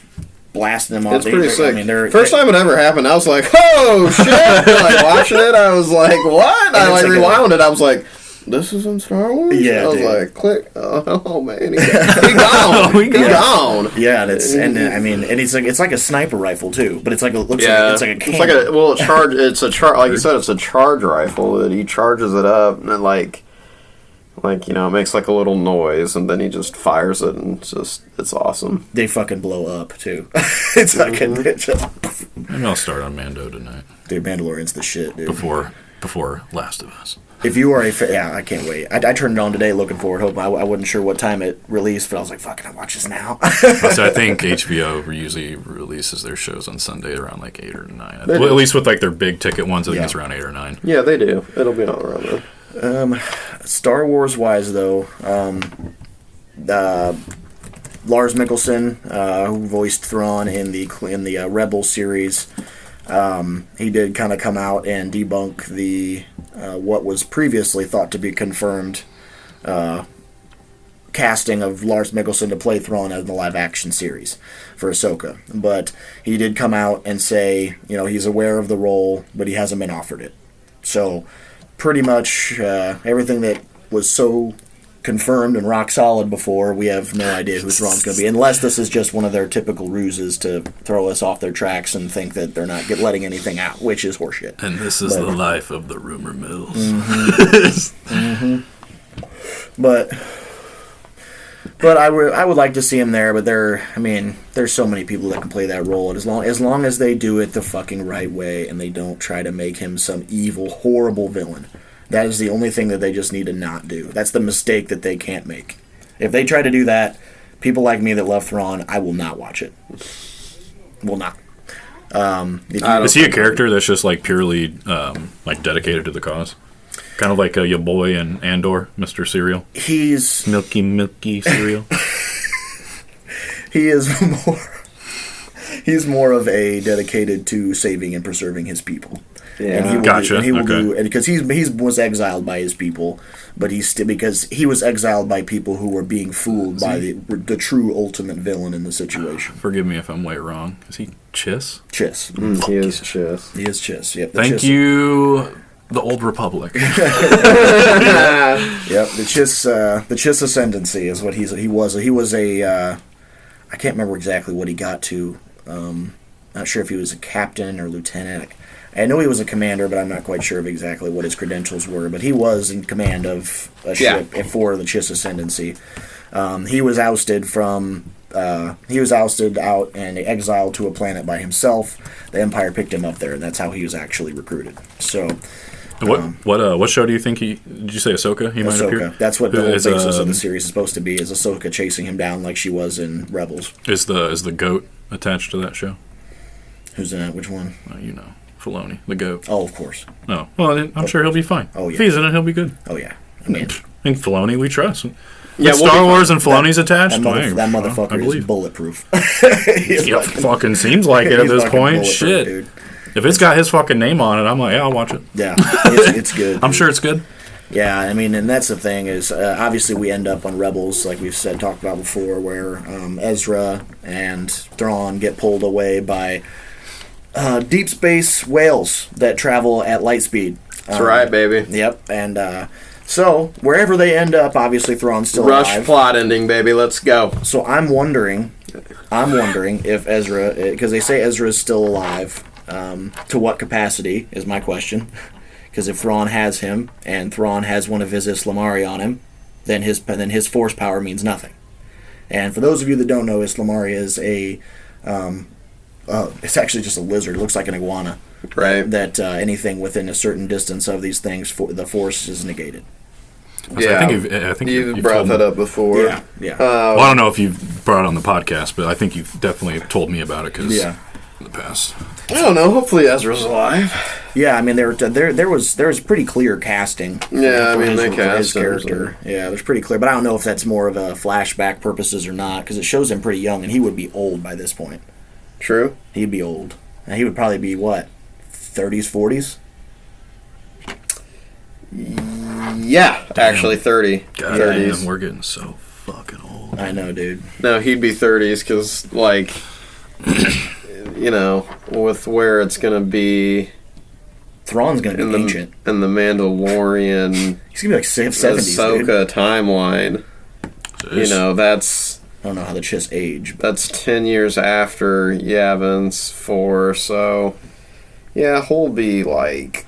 blasting them off. It's pretty sick. I mean, first time it ever happened, I was like, "Oh shit!" Watching it, I was like, "What?" I rewound it. I was like, this is in Star Wars? Yeah, I was dude. like, click. Oh man, he gone. He gone. Yeah, and it's like a sniper rifle too, but it's like it's like a cannon. It's like like you said, it's a charge rifle that he charges it up and it like it makes like a little noise and then he just fires it and it's awesome. They fucking blow up too. It's fucking. Maybe I'll start on Mando tonight. Dude, Mandalorian's the shit, dude. Before Last of Us. If you are I can't wait. I turned it on today, looking forward. Hoping I wasn't sure what time it released, but I was like, "Fuck it, I watch this now." So I think HBO usually releases their shows on Sunday around like 8 or 9. Well, at least with like their big ticket ones, I think it's around 8 or 9. Yeah, they do. It'll be all around then. Star Wars wise, though, Lars Mikkelson, who voiced Thrawn in the Rebel series, he did kind of come out and debunk the what was previously thought to be confirmed casting of Lars Mikkelson to play Thrawn in the live-action series for Ahsoka. But he did come out and say, he's aware of the role, but he hasn't been offered it. So pretty much everything that was so confirmed and rock solid before, we have no idea who Thrawn's going to be, unless this is just one of their typical ruses to throw us off their tracks and think that they're not letting anything out, which is horseshit. And this is the life of the rumor mills. Mm-hmm. But I would like to see him there, but there's so many people that can play that role, and as long as they do it the fucking right way and they don't try to make him some evil, horrible villain. That is the only thing that they just need to not do. That's the mistake that they can't make. If they try to do that, people like me that love Thrawn, I will not watch it. Will not. Is he a character that's just like purely like dedicated to the cause? Kind of like your boy in Andor, Mr. Cereal? He's... Milky cereal? He is more... He's more of a dedicated to saving and preserving his people. Yeah, and he will gotcha. And he will okay. do, and because he was exiled by his people, but he's still because he was exiled by people who were being fooled by the true ultimate villain in the situation. Forgive me if I'm way wrong. Is he Chiss? Chiss. He is Chiss. He is Chiss. Yep. Thank you, the Old Republic. Yep. The Chiss ascendancy is what he was. He was a. I can't remember exactly what he got to. Not sure if he was a captain or lieutenant. I know he was a commander, but I'm not quite sure of exactly what his credentials were. But he was in command of a ship for the Chiss Ascendancy. He was ousted out and exiled to a planet by himself. The Empire picked him up there, and that's how he was actually recruited. So, what show do you think did you say Ahsoka? He might appear. That's what the whole basis of the series is supposed to be: is Ahsoka chasing him down like she was in Rebels. Is the goat attached to that show? Who's in that? Which one? Filoni, the goat. Oh, of course. No, well, I'm sure he'll be fine. Oh, yeah. If he's in it, he'll be good. Oh, yeah. I mean, Filoni, we trust. Yeah, Star Wars and Filoni's attached. That motherfucker is bulletproof. Yep, fucking seems like it at this point. Shit. Dude. If it's got his fucking name on it, I'm like, yeah, I'll watch it. Yeah, it's good. I'm sure it's good. Yeah, I mean, and that's the thing is, obviously we end up on Rebels, like we've talked about before, where Ezra and Thrawn get pulled away by deep space whales that travel at light speed. That's right, baby. Yep, and so wherever they end up, obviously Thrawn's still alive. Rush plot ending, baby. Let's go. So I'm wondering if Ezra, because they say Ezra is still alive, to what capacity is my question. Because if Thrawn has him, and Thrawn has one of his Islamari on him, then his force power means nothing. And for those of you that don't know, Islamari is a it's actually just a lizard. It looks like an iguana. Right. That anything within a certain distance of these things, the force is negated. Yeah, I think you've brought that up before. Yeah. Well, I don't know if you've brought it on the podcast, but I think you've definitely told me about it because in the past. I don't know. Hopefully Ezra's alive. Yeah, I mean there was pretty clear casting. Yeah, I mean they cast his character. Yeah, there's pretty clear, but I don't know if that's more of a flashback purposes or not because it shows him pretty young and he would be old by this point. True. He'd be old. And he would probably be what, 30s, 40s. Yeah, actually 30. God damn, we're getting so fucking old. I know, dude. No, he'd be 30s because, like, with where it's going to be Thrawn's going to be ancient. And the Mandalorian... He's going to be like 70s, Ahsoka timeline. Jeez. That's... I don't know how the chiss age. But that's 10 years after Yavin's 4, so... Yeah, he'll be like...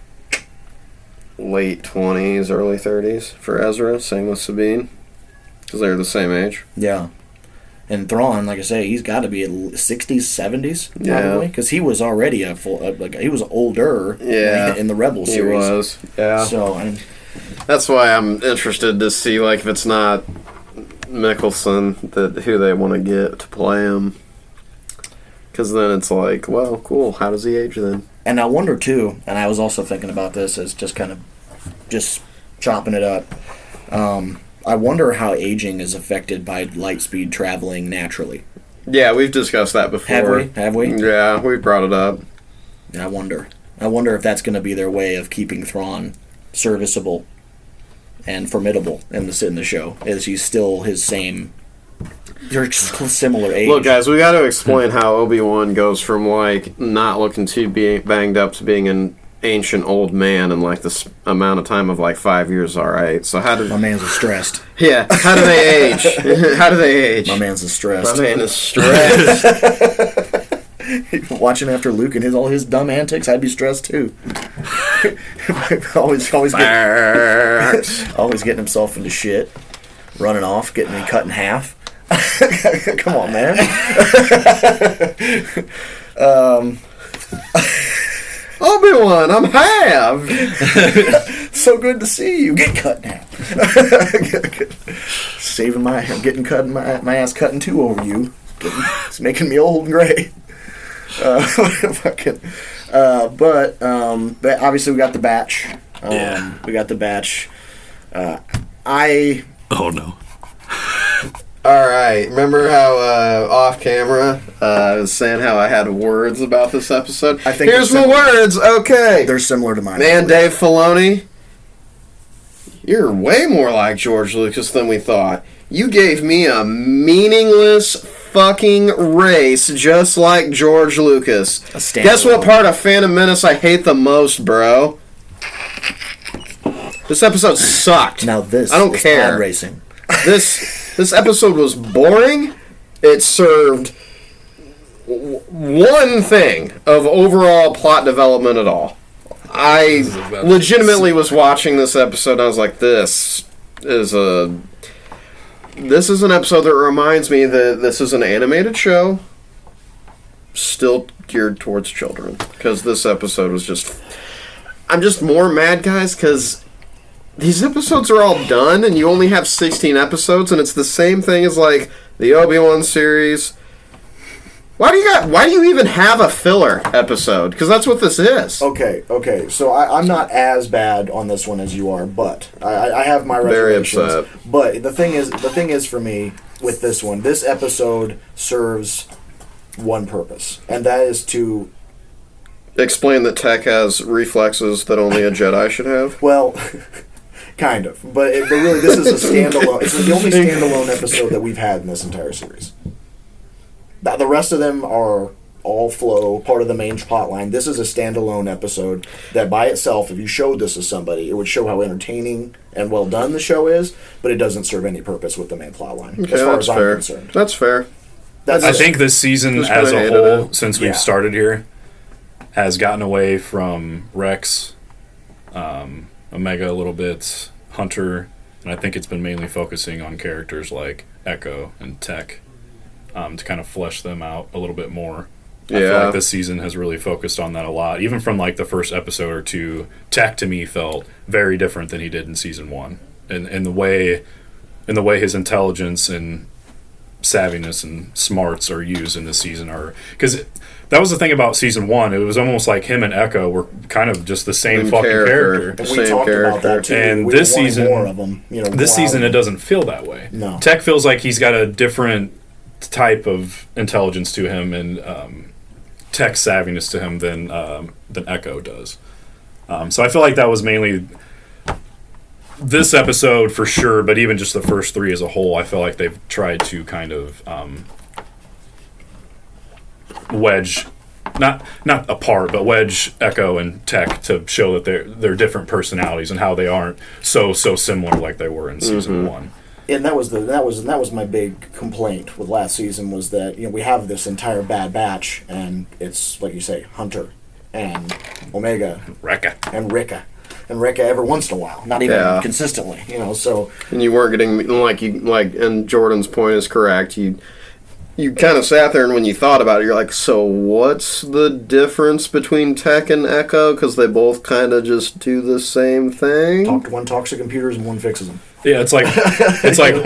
late 20s, early 30s for Ezra. Same with Sabine. Because they're the same age. Yeah. And Thrawn, like I say, he's got to be in 60s, 70s, probably. Because he was already he was older in the Rebel series. He was, yeah. So, that's why I'm interested to see, like, if it's not Mikkelson, who they want to get to play him. Because then it's like, well, cool, how does he age then? And I wonder, too, and I was also thinking about this as just kind of just chopping it up, I wonder how aging is affected by light speed traveling naturally. Yeah, we've discussed that before. Have we? Yeah, we brought it up. I wonder if that's going to be their way of keeping Thrawn serviceable and formidable in the show, as he's still his same... They're similar age. Look, guys, we got to explain how Obi-Wan goes from, like, not looking too banged up to being an ancient old man in, like, this amount of time of, like, 5 years, all right? So how did... My man's stressed. Yeah, how do they age? How do they age? My man's stressed. My man is stressed. Watching after Luke and all his dumb antics, I'd be stressed, too. always getting himself into shit. Running off, getting me cut in half. Come on, man. Obi-Wan, I'm half. So good to see you. Get cut now. Getting cut, my ass cut in two over you. It's making me old and gray. But obviously we got the batch. We got the batch. Oh no. All right. Remember how off camera I was saying how I had words about this episode? I think here's my words. Okay, they're similar to mine. Man, Dave Filoni, you're way more like George Lucas than we thought. You gave me a meaningless fucking race, just like George Lucas. Guess what part of Phantom Menace I hate the most, bro? This episode sucked. Now this, I don't care. Pod racing. This episode was boring. It served one thing of overall plot development at all. I legitimately was watching this episode and I was like, this is an episode that reminds me that this is an animated show still geared towards children. Because this episode was just... I'm just more mad, guys, because... these episodes are all done, and you only have 16 episodes, and it's the same thing as, like, the Obi-Wan series. Why do you even have a filler episode? Because that's what this is. Okay. So I'm not as bad on this one as you are, but I have my reservations. Very upset. But the thing is for me with this one, this episode serves one purpose, and that is to explain that Tech has reflexes that only a Jedi should have. Well. Kind of, but really, this is a standalone. It's the only standalone episode that we've had in this entire series. The rest of them are all flow, part of the main plot line. This is a standalone episode that, by itself, if you showed this to somebody, it would show how entertaining and well done the show is. But it doesn't serve any purpose with the main plot line, okay, as far as I'm concerned. That's fair. I think this season, as a whole, since we've started here, has gotten away from Rex. Omega a little bit, Hunter, and I think it's been mainly focusing on characters like Echo and Tech to kind of flesh them out a little bit more. I feel like this season has really focused on that a lot. Even from like the first episode or two, Tech to me felt very different than he did in season 1. In the way his intelligence and savviness and smarts are used in this season are... because that was the thing about season 1. It was almost like him and Echo were kind of just the same fucking character. We talked about that too. And this season, more of them, this season, it doesn't feel that way. No. Tech feels like he's got a different type of intelligence to him and tech savviness to him than Echo does. So I feel like that was mainly this episode for sure, but even just the first 3 as a whole, I feel like they've tried to kind of wedge not apart, but Wedge, Echo, and Tech to show that they're different personalities and how they aren't so similar like they were in season 1. And that was my big complaint with last season, was that we have this entire Bad Batch, and it's like you say, Hunter and Omega, Rekka and Rekka every once in a while, not even consistently, So and you weren't getting and Jordan's point is correct. You kind of sat there, and when you thought about it, you're like, so what's the difference between Tech and Echo? Because they both kind of just do the same thing. One talks to computers and one fixes them. Yeah, it's like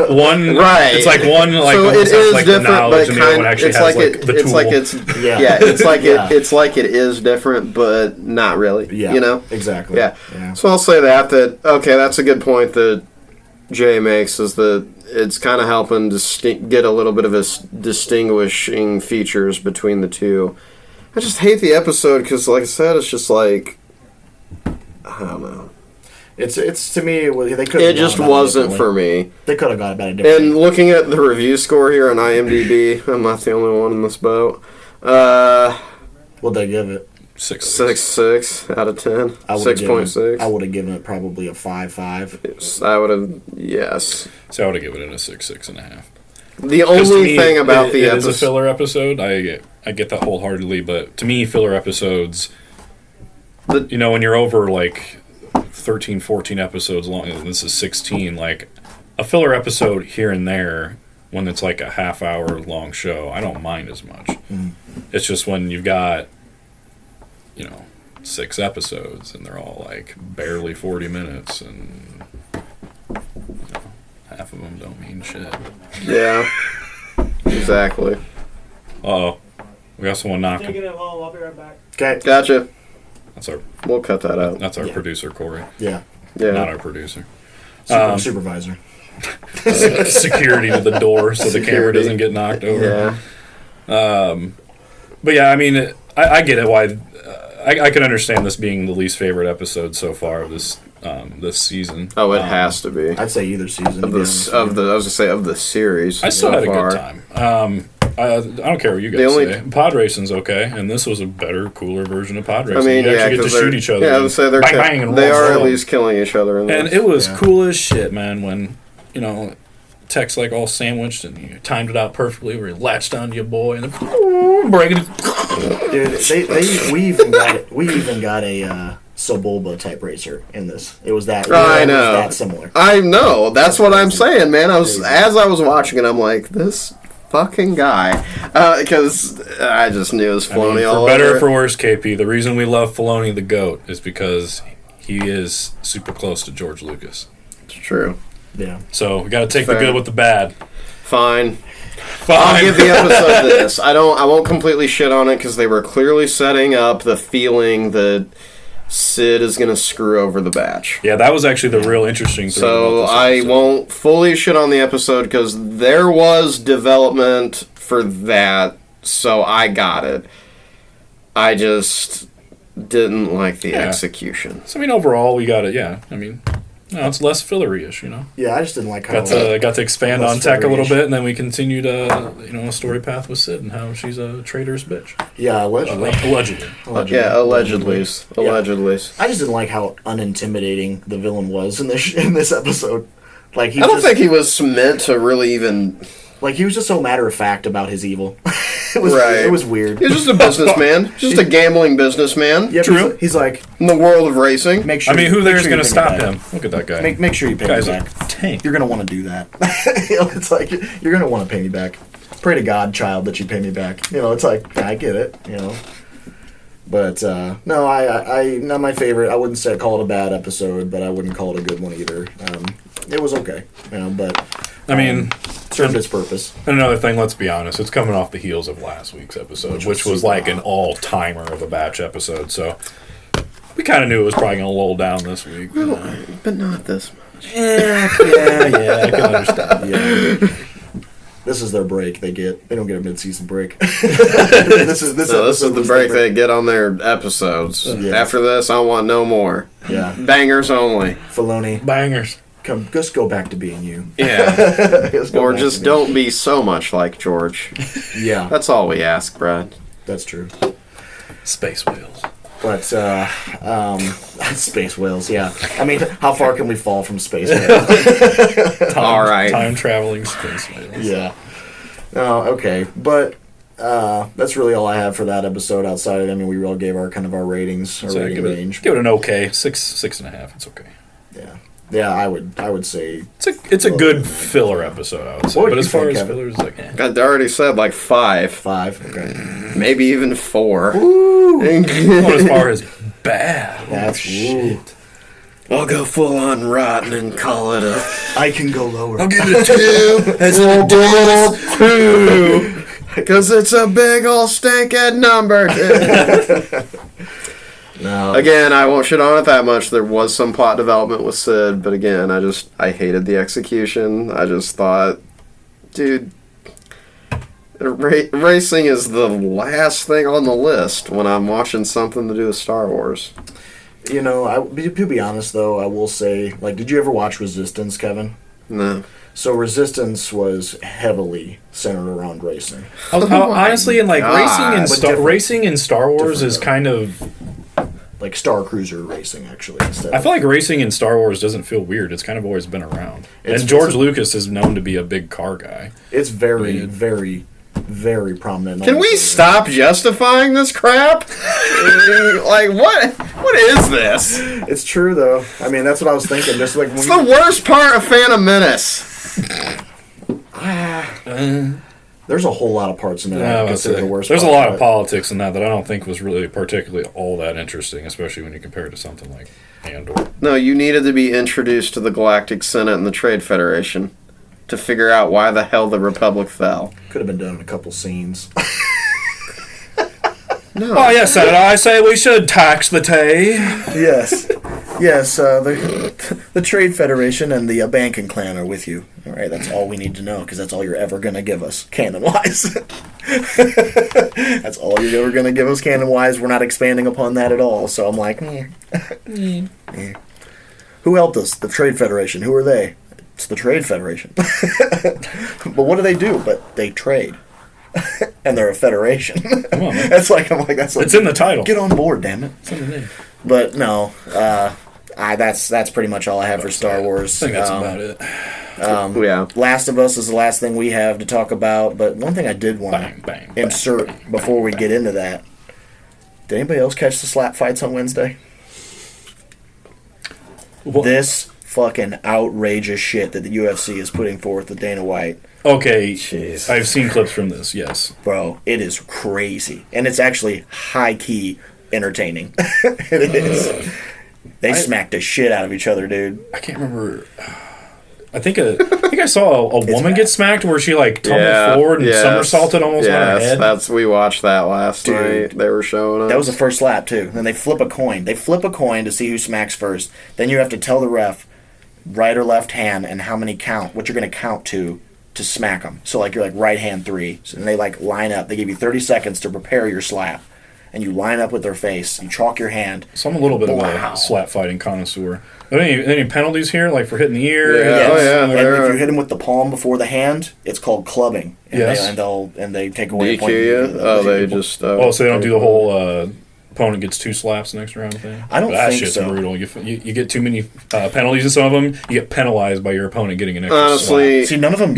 one. Right. It's like one. Like so it is like different, the knowledge, but and the other one actually it's has like the tool. it's like it's it's like it is different, but not really. Yeah. Exactly. Yeah. So I'll say that okay, that's a good point that Jay makes, is that it's kind of helping get a little bit of a distinguishing features between the two. I just hate the episode because, like I said, it's just like, I don't know. It's to me, they could. It just wasn't for me. They could have got about it differently. And looking at the review score here on IMDb, I'm not the only one in this boat. What'd they give it? 6.6 out of 10. 6.6. I would have given it probably a 5.5. I would have, yes. So I would have given it a 6.5. The only thing about the episode... It is a filler episode. I get that wholeheartedly, but to me, filler episodes... when you're over, 13, 14 episodes long, and this is 16, a filler episode here and there, when it's a half-hour long show, I don't mind as much. Mm. It's just when you've got... 6 episodes, and they're all barely 40 minutes, and half of them don't mean shit. Yeah, exactly. Uh-oh, we got someone knocking. I'll be right back. Okay, gotcha. We'll cut that out. That's our producer, Corey. Yeah, not our producer. Supervisor. Security to the door so the camera doesn't get knocked over. Yeah. But yeah, I mean, I get it. Why I can understand this being the least favorite episode so far of this season. Oh, it has to be. I'd say either season of the series. I still had a good time. I don't care what you guys say. Pod racing's okay, and this was a better, cooler version of pod racing. I mean, you actually get to shoot each other. Yeah, I would say they are at least killing each other. In and it was cool as shit, man. When Tech's all sandwiched, and you timed it out perfectly, where he latched onto your boy and then breaking it. Dude, we even got a Sobulba type racer in this. It was that. I know. It was that similar. I know. That's what I'm saying, man. As I was watching it, I'm like, this fucking guy, because I just knew it was Filoni all over. For better or for worse, KP, the reason we love Filoni the GOAT is because he is super close to George Lucas. It's true. Yeah. So we got to take the good with the bad. Fine. I'll give the episode this. I won't completely shit on it because they were clearly setting up the feeling that Sid is going to screw over the batch. Yeah, that was actually the real interesting thing. So I won't fully shit on the episode because there was development for that, so I got it. I just didn't like the execution. So, I mean, overall, we got it, yeah. I mean... No, it's less fillery-ish, Yeah, I just didn't like how... Got to expand on Tech a little bit, and then we continued, a story path with Sid and how she's a traitorous bitch. Yeah, allegedly. Allegedly. Yeah, allegedly. I just didn't like how unintimidating the villain was in this episode. I don't think he was meant to really even... he was just so matter-of-fact about his evil. It was weird. He's just a businessman. Just a gambling businessman. Yeah, true. He's like... In the world of racing. Make sure. Who there's going to stop him? Look at that guy. Make sure you pay me back. Tank. You're going to want to do that. It's you're going to want to pay me back. Pray to God, child, that you pay me back. It's I get it, But, no, I not my favorite. I wouldn't say call it a bad episode, but I wouldn't call it a good one either. It was okay, but... I mean... served its purpose. And another thing, let's be honest, it's coming off the heels of last week's episode, which was an all-timer of a batch episode, so we kind of knew it was probably going to lull down this week. But not this much. Yeah, I can understand. Yeah. This is their break they get. They don't get a mid-season break. This is the break they get on their episodes. Yeah. After this, I want no more. Yeah. Bangers only. Filoni. Bangers. Come, just go back to being you. Yeah. Or just don't be so much like George. Yeah. That's all we ask, Brad. That's true. Space whales. But space whales, yeah. I mean, how far can we fall from space whales? All right. Time traveling space whales. Yeah. Oh, okay. But that's really all I have for that episode. Outside of, I mean, we all gave our kind of our ratings, our rating range. Give it an okay 6.5. It's okay. Yeah. Yeah, I would say it's a good filler episode, I would say. But as far as fillers, like, I already said like 5. 5. Okay. Maybe even 4. Not as far as bad. That's shit. I'll go full on rotten and call it a. I can go lower. I'll give it a 2. It's a 2. Because it's a big old stinking number. No. Again, I won't shit on it that much. There was some plot development with Sid, but again, I hated the execution. I just thought, dude, racing is the last thing on the list when I'm watching something to do with Star Wars. You know, to be honest, though, I will say, like, did you ever watch Resistance, Kevin? No. So Resistance was heavily centered around racing. Honestly, and like God. racing in Star Wars is kind of like Star Cruiser racing, actually. I feel like racing in Star Wars doesn't feel weird. It's kind of always been around. And George Lucas is known to be a big car guy. It's very, very, very prominent. Can we stop justifying this crap? Like, what is this? It's true, though. I mean, that's what I was thinking. Just like it's the worst part of Phantom Menace. There's a whole lot of parts in there. There's a lot of politics in that I don't think was really particularly all that interesting, especially when you compare it to something like Andor. No, you needed to be introduced to the Galactic Senate and the Trade Federation to figure out why the hell the Republic fell. Could have been done in a couple scenes. No. Oh, yes, Senator, I say we should tax the Tay. Yes. Yes, the Trade Federation and the banking clan are with you. All right, that's all we need to know, because that's all you're ever going to give us, canon-wise. That's all you're ever going to give us, canon-wise. We're not expanding upon that at all, so I'm like, Who helped us? The Trade Federation. Who are they? It's the Trade Federation. But what do they do? But they trade. And they're a federation. Come on, man. That's like It's in the title. Get on board, damn it. It's in the name. But no, that's pretty much all I have for Star Wars. I think that's about it. Yeah. Last of Us is the last thing we have to talk about. But one thing I did want to insert before we get into that. Did anybody else catch the slap fights on Wednesday? What? This fucking outrageous shit that the UFC is putting forth with Dana White. Okay, Jeez. I've seen clips from this, yes. Bro, it is crazy. And it's actually high-key entertaining. It is. They smacked the shit out of each other, dude. I can't remember. I think I saw a woman get smacked where she like tumbled forward and somersaulted almost on her head. We watched that last night. They were showing us. That was the first slap too. Then they flip a coin. They flip a coin to see who smacks first. Then you have to tell the ref right or left hand and how many count, what you're going to count to smack them. So like you're like right hand 3. So, and they like line up. They give you 30 seconds to prepare your slap. And you line up with their face. You chalk your hand. So I'm a little bit of a slap fighting connoisseur. Are there any penalties here, like for hitting the ear? Yeah. Yes. Oh yeah. And if you hit them with the palm before the hand, it's called clubbing. And yes. They take away DQ you? Oh, they just. So they don't do the whole opponent gets 2 slaps next round thing? I don't that think shit's so. Brutal. You get too many penalties in some of them. You get penalized by your opponent getting an extra Honestly, slap. See, none of them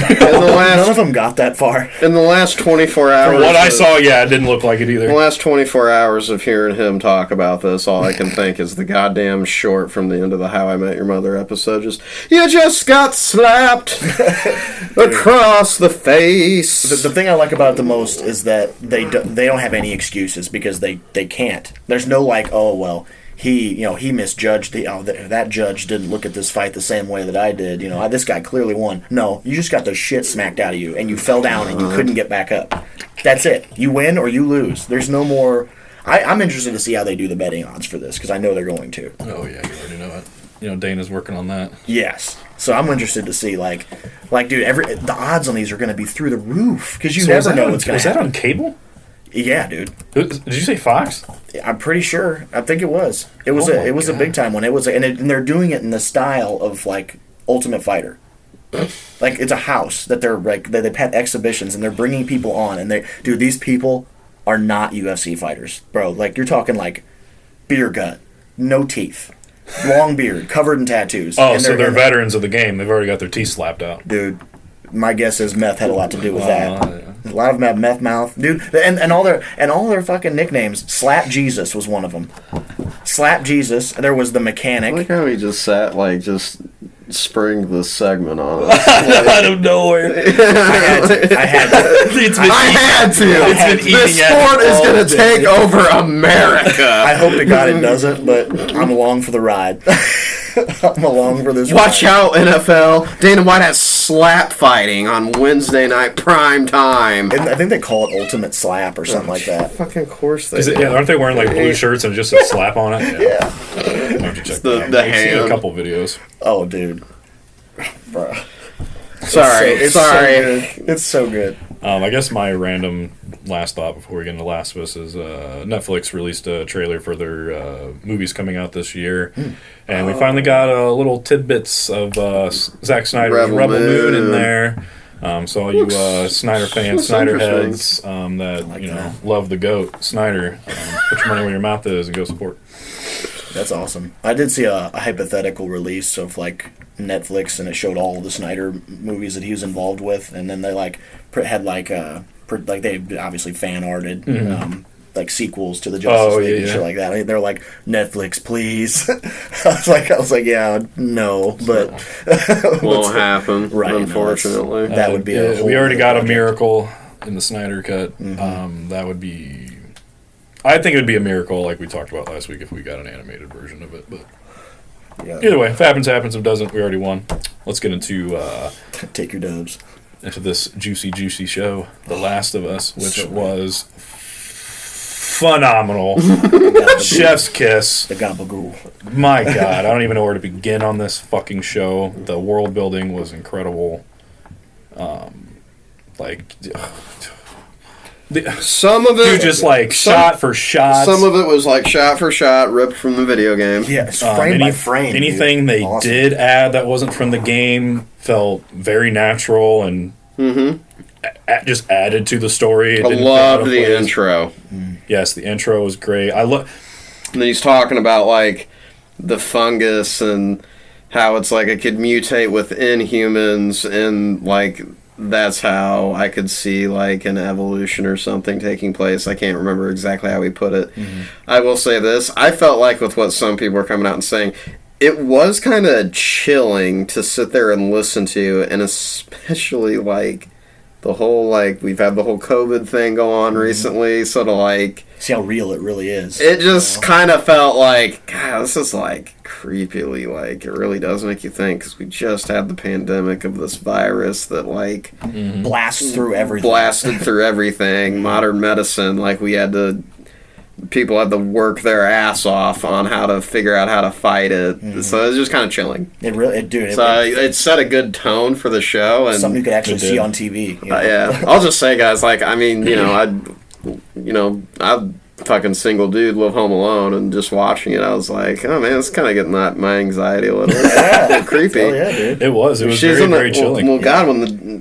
got that far. In the last 24 hours. From what I saw, it didn't look like it either. In the last 24 hours of hearing him talk about this, all I can think is the goddamn short from the end of the How I Met Your Mother episode. You just got slapped across the face. The thing I like about it the most is that they don't have any excuses because they can't. There's no like, oh well, he misjudged that judge didn't look at this fight the same way that I did. This guy clearly won. No, you just got the shit smacked out of you and you fell down and you couldn't get back up. That's it. You win or you lose. There's no more. I'm interested to see how they do the betting odds for this because I know they're going to. Oh yeah, you already know it. Dana's working on that. Yes. So I'm interested to see like dude, the odds on these are going to be through the roof because you never know what's going to happen. Was that on cable? Yeah, dude. Did you say Fox? I'm pretty sure. I think it was. It was a big time one. It was, and they're doing it in the style of like Ultimate Fighter. Like it's a house that they're like they pet exhibitions and they're bringing people on and these people are not UFC fighters, bro. Like, you're talking like beer gut, no teeth, long beard, covered in tattoos. Oh, so they're veterans of the game. They've already got their teeth slapped out. Dude, my guess is meth had a lot to do with that. Yeah. A lot of them have meth mouth, dude, and all their fucking nicknames. Slap Jesus was one of them. Slap Jesus. There was the mechanic. I like how he just sat spring this segment on us. Out of nowhere. I had to. This sport is going to take over America. I hope to God it doesn't, but I'm along for the ride. I'm along for this Watch ride. out, NFL. Dana White has slap fighting on Wednesday night prime time. I think they call it Ultimate Slap or something like that. Fucking course they do. Yeah, aren't they wearing like blue shirts and just a slap on it? Yeah. Why don't you check The that out? I've seen hand. a couple videos. Oh, dude. Bro. Sorry. It's so good. I guess my random last thought before we get into Last of Us is Netflix released a trailer for their movies coming out this year, and we finally got little tidbits of Zack Snyder's Rebel Moon in there. So all you Snyder fans, Snyder heads that love the GOAT Snyder, put your money where your mouth is and go support. That's awesome. I did see a hypothetical release of like Netflix, and it showed all of the Snyder movies that he was involved with, and then they had they obviously fan arted like sequels to the Justice League and shit like that. I mean, they're like, Netflix, please. I was like, yeah, no, but won't happen. Right, unfortunately, that would be. We already got a miracle in the Snyder cut. That would be. I think it would be a miracle, like we talked about last week, if we got an animated version of it. But either way, if it happens, happens. If it doesn't, we already won. Let's get into take your dubs into this juicy show, The Last of Us, which was phenomenal. Chef's kiss. The gabagool. My God, I don't even know where to begin on this fucking show. The world building was incredible. Some of it just like shot for shot. Some of it was like shot for shot, ripped from the video game. Yeah, frame by frame. Anything dude. they did add that wasn't from the game felt very natural and just added to the story. I loved the intro. Yes, the intro was great. And then he's talking about like the fungus and how it's like it could mutate within humans, and like that's how I could see like an evolution or something taking place. I can't remember exactly how he put it. I will say this. I felt like with what some people were coming out and saying, it was kind of chilling to sit there and listen to, and especially like the whole like we've had the whole COVID thing go on recently, sort of like see how real it really is. It just kind of felt like, God, this is like creepily, like it really does make you think, because we just had the pandemic of this virus that like blasts through everything. Blasted through everything. Modern medicine, like people had to work their ass off on how to figure out how to fight it. So it was just kind of chilling. It set a good tone for the show, and something you could actually see on TV. You know? Yeah, I'll just say, guys, like I mean, I fucking single dude live home alone, and just watching it, I was like, oh man, it's kind of getting my anxiety a little. A little creepy. Oh yeah, dude. It was very chilling. Well, God, when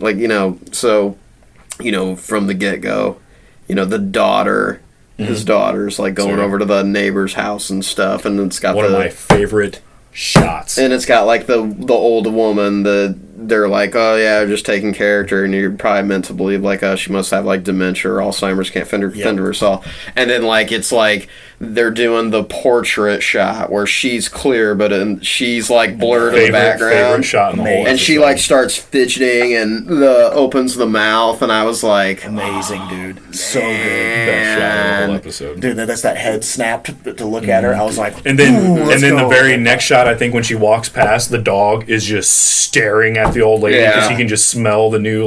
from the get go, the daughter. His daughter's like going over to the neighbor's house and stuff, and it's got one of my favorite shots. And it's got like the old woman that they're like, oh yeah, just taking character, and you're probably meant to believe like, oh, she must have like dementia or Alzheimer's, can't fend herself. And then like it's like they're doing the portrait shot where she's clear, but she's like blurred in the background. Favorite shot in the whole and she like starts fidgeting and opens the mouth, and I was like, amazing, dude, so good. Best shot of the whole episode, dude. That's that head snap to look at her. I was like, and then the very next shot, I think when she walks past, the dog is just staring at the old lady because he can just smell the new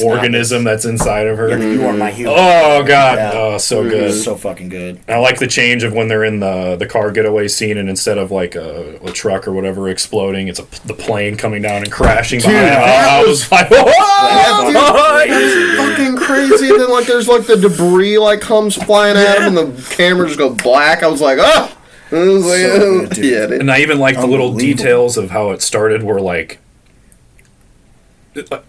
organism that's inside of her. Yeah, you are my hero. Oh God, so good, so fucking good. I like the change of when they're in the car getaway scene, and instead of like a truck or whatever exploding, it's the plane coming down and crashing behind. I was like, that's fucking crazy. And then like there's like the debris like comes flying at him, and the camera just goes black. I was like, oh. Dude. And I even like the little details of how it started, where like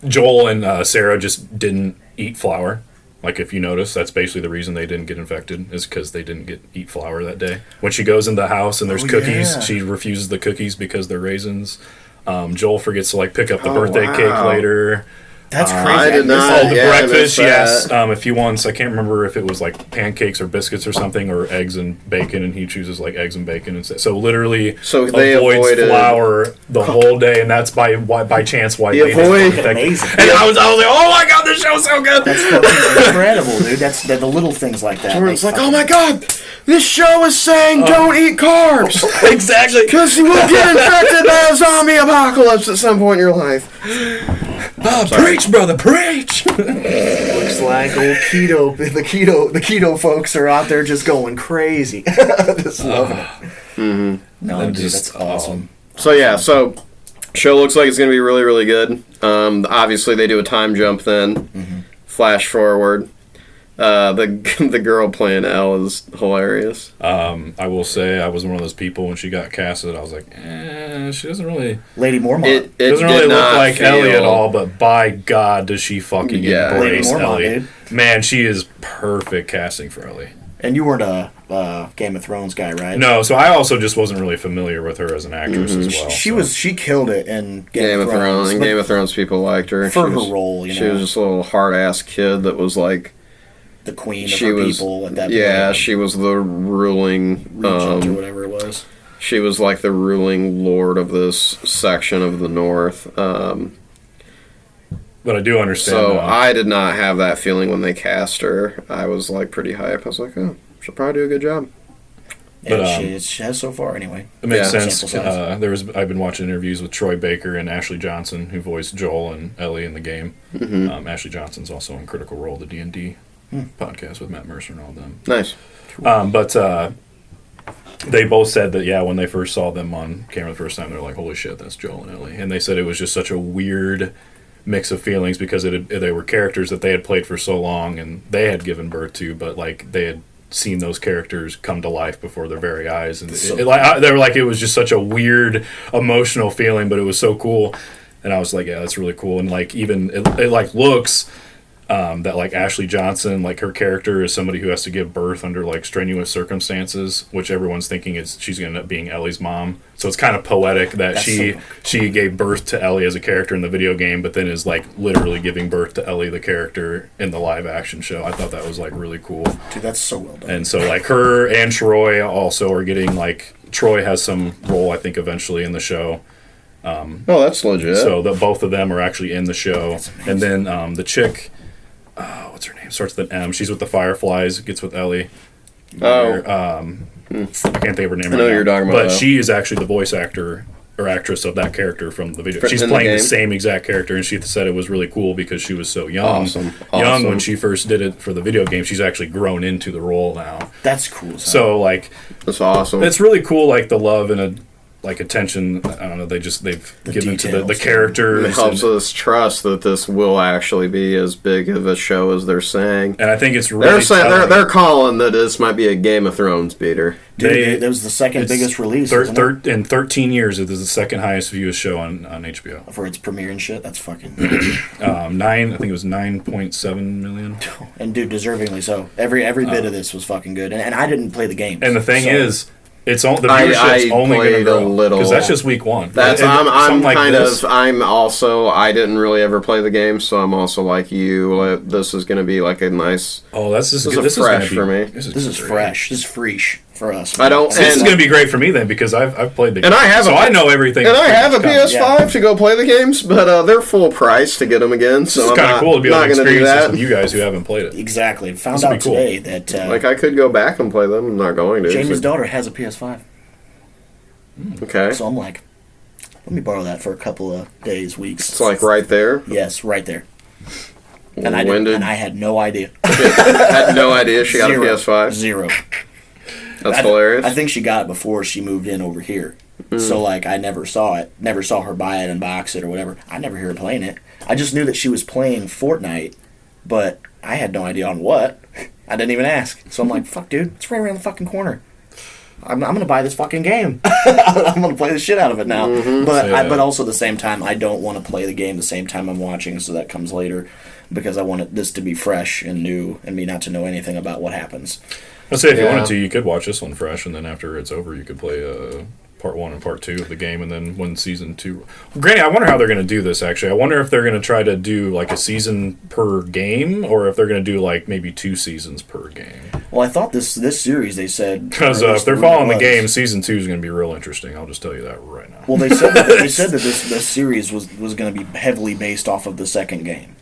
Joel and Sarah just didn't eat flour. Like, if you notice, that's basically the reason they didn't get infected, is because they didn't eat flour that day. When she goes in the house and there's cookies, she refuses the cookies because they're raisins. Joel forgets to, like, pick up the birthday cake later. That's crazy. I did not. The breakfast, she asked if he wants, I can't remember if it was like pancakes or biscuits or something, or eggs and bacon, and he chooses like eggs and bacon instead. So literally they avoids flour the whole day, and that's by chance why they didn't get amazing. And I was like, oh my god, this show's so good. That's fucking incredible, dude. That's the little things like that. It's like, oh my god, this show is saying don't eat carbs. Exactly. Because you will get infected by a zombie apocalypse at some point in your life. Preach, brother, preach. Looks like old the keto folks are out there just going crazy. Just loving it. Mm-hmm. No, dude, that's awesome. So show looks like it's going to be really, really good. Obviously, they do a time jump then. Mm-hmm. Flash forward. The girl playing Elle is hilarious. I will say I was one of those people when she got casted. I was like, she doesn't really. Lady Mormont. It doesn't really look like Ellie at all. But by God, does she fucking embrace Ellie? Dude. Man, she is perfect casting for Ellie. And you weren't a Game of Thrones guy, right? No, so I also just wasn't really familiar with her as an actress as well. She killed it in Game of Thrones. In Game of Thrones, people liked her for her role. You know, she was just a little hard ass kid that was like. The queen of her people at that point. Yeah, she was the ruling... regent or whatever it was. She was like the ruling lord of this section of the North. But I do understand. So I did not have that feeling when they cast her. I was like pretty hype. I was like, oh, she'll probably do a good job. But she has so far anyway. It makes sense. I've been watching interviews with Troy Baker and Ashley Johnson, who voiced Joel and Ellie in the game. Mm-hmm. Ashley Johnson's also in Critical Role, the D&D podcast with Matt Mercer and all them. Nice. But they both said that, when they first saw them on camera the first time, they're like, holy shit, that's Joel and Ellie. And they said it was just such a weird mix of feelings because they were characters that they had played for so long and they had given birth to, but like they had seen those characters come to life before their very eyes. And they were like, it was just such a weird emotional feeling, but it was so cool. And I was like, yeah, that's really cool. And like, even it like looks... that like Ashley Johnson, like her character is somebody who has to give birth under like strenuous circumstances, which everyone's thinking she's going to end up being Ellie's mom. So it's kind of poetic that she gave birth to Ellie as a character in the video game, but then is like literally giving birth to Ellie the character in the live action show. I thought that was like really cool. Dude, that's so well done. And so like her and Troy also are getting like Troy has some role I think eventually in the show. That's legit. So both of them are actually in the show, and then the chick. What's her name? Starts with an M. She's with the Fireflies. Gets with Ellie. I can't think of her name. I know what you're talking about. But she is actually the voice actor or actress of that character from the video. She's playing the same exact character, and she said it was really cool because she was so young. Awesome. Young when she first did it for the video game. She's actually grown into the role now. That's cool. So like, that's awesome. It's really cool. Like the love and attention. I don't know. They've given to the characters. It helps us trust that this will actually be as big of a show as they're saying. And I think it's really they're calling that this might be a Game of Thrones beater. Dude, that was the second biggest release. In 13 years, it is the second highest viewed show on HBO for its premiere and shit. That's fucking 9. I think it was 9.7 million. And dude, deservingly so. Every bit of this was fucking good. And I didn't play the game. And the thing is. It's the viewership's only going to grow because that's just week one. That's I didn't really ever play the game, so I'm also like you. This is going to be like a nice. Oh, this is fresh for me. This is fresh. This is fresh for us. I don't. This is going to be great for me then because I've played the game, and I know everything. And I have a PS5 to go play the games, but they're full price to get them again. So it's kind of cool to be able to experience this with you guys who haven't played it. Exactly. Found out today that like I could go back and play them. I'm not going to. Jamie's daughter has a PS5. Okay. So I'm like, let me borrow that for a couple of days, weeks. It's like right there? Yes, right there. And I had no idea. Had no idea she got a PS5? Zero. That's hilarious. I think she got it before she moved in over here. So like I never saw it. Never saw her buy it and box it or whatever. I never hear her playing it. I just knew that she was playing Fortnite, but I had no idea on what. I didn't even ask. So I'm like, fuck dude, it's right around the fucking corner. I'm going to buy this fucking game. I'm going to play the shit out of it now. Mm-hmm. But also at the same time, I don't want to play the game the same time I'm watching, so that comes later. because I want this to be fresh and new and me not to know anything about what happens. I'd say if you wanted to, you could watch this one fresh, and then after it's over, you could play part 1 and part 2 of the game, and then when season 2... Granted, I wonder how they're going to do this, actually. I wonder if they're going to try to do, like, a season per game, or if they're going to do, like, maybe 2 seasons per game. Well, I thought this series, they said... Because if they're following the game, season 2 is going to be real interesting. I'll just tell you that right now. Well, they said that this series was going to be heavily based off of the second game.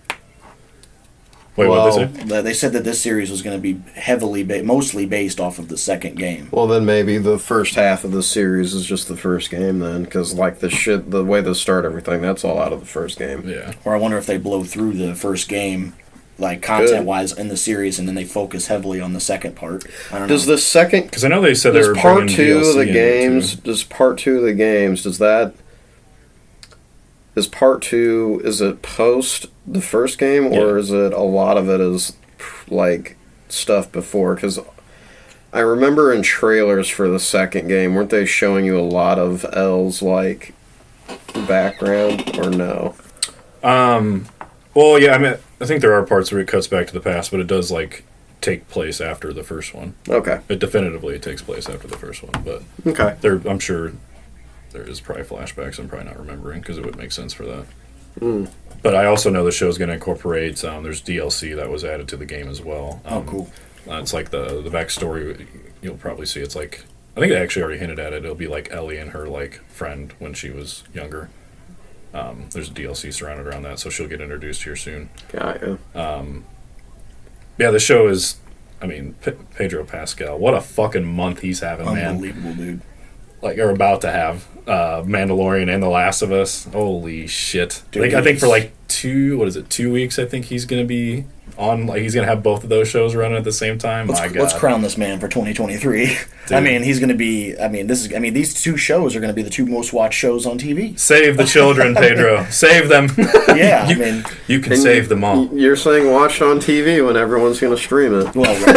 Wait, what did they say? They said that this series was going to be heavily, mostly based off of the second game. Well, then maybe the first half of the series is just the first game then, because like the way they start everything, that's all out of the first game. Yeah. Or I wonder if they blow through the first game, like content-wise, in the series, and then they focus heavily on the second part. I don't know. Does the second... Because I know they said they were part bringing 2 of DLC the games... Does part 2 of the games, does that... Is part 2, is it post the first game, or is it a lot of it is like stuff before? Because I remember in trailers for the second game, weren't they showing you a lot of L's like background, or no? Well, yeah, I mean, I think there are parts where it cuts back to the past, but it does like take place after the first one. Okay. It definitively takes place after the first one, but okay. I'm sure there is probably flashbacks I'm probably not remembering because it would make sense for that. But I also know the show's going to incorporate, there's DLC that was added to the game as well. Cool. It's like the backstory, you'll probably see. It's like, I think they actually already hinted at it. It'll be like Ellie and her like friend when she was younger. There's a DLC surrounded around that, so she'll get introduced here soon. Got you. Yeah, the show is, I mean, Pedro Pascal, what a fucking month he's having, man. Unbelievable, dude. Like, are about to have Mandalorian and The Last of Us. Holy shit. Dude, I think for like 2 weeks, I think he's going to be on, like, he's going to have both of those shows running at the same time. Let's crown this man for 2023. I mean, he's going to be, these 2 shows are going to be the 2 most watched shows on TV. Save the children, Pedro. Save them. Yeah, you can save them all. You're saying watch on TV when everyone's going to stream it. Well, right.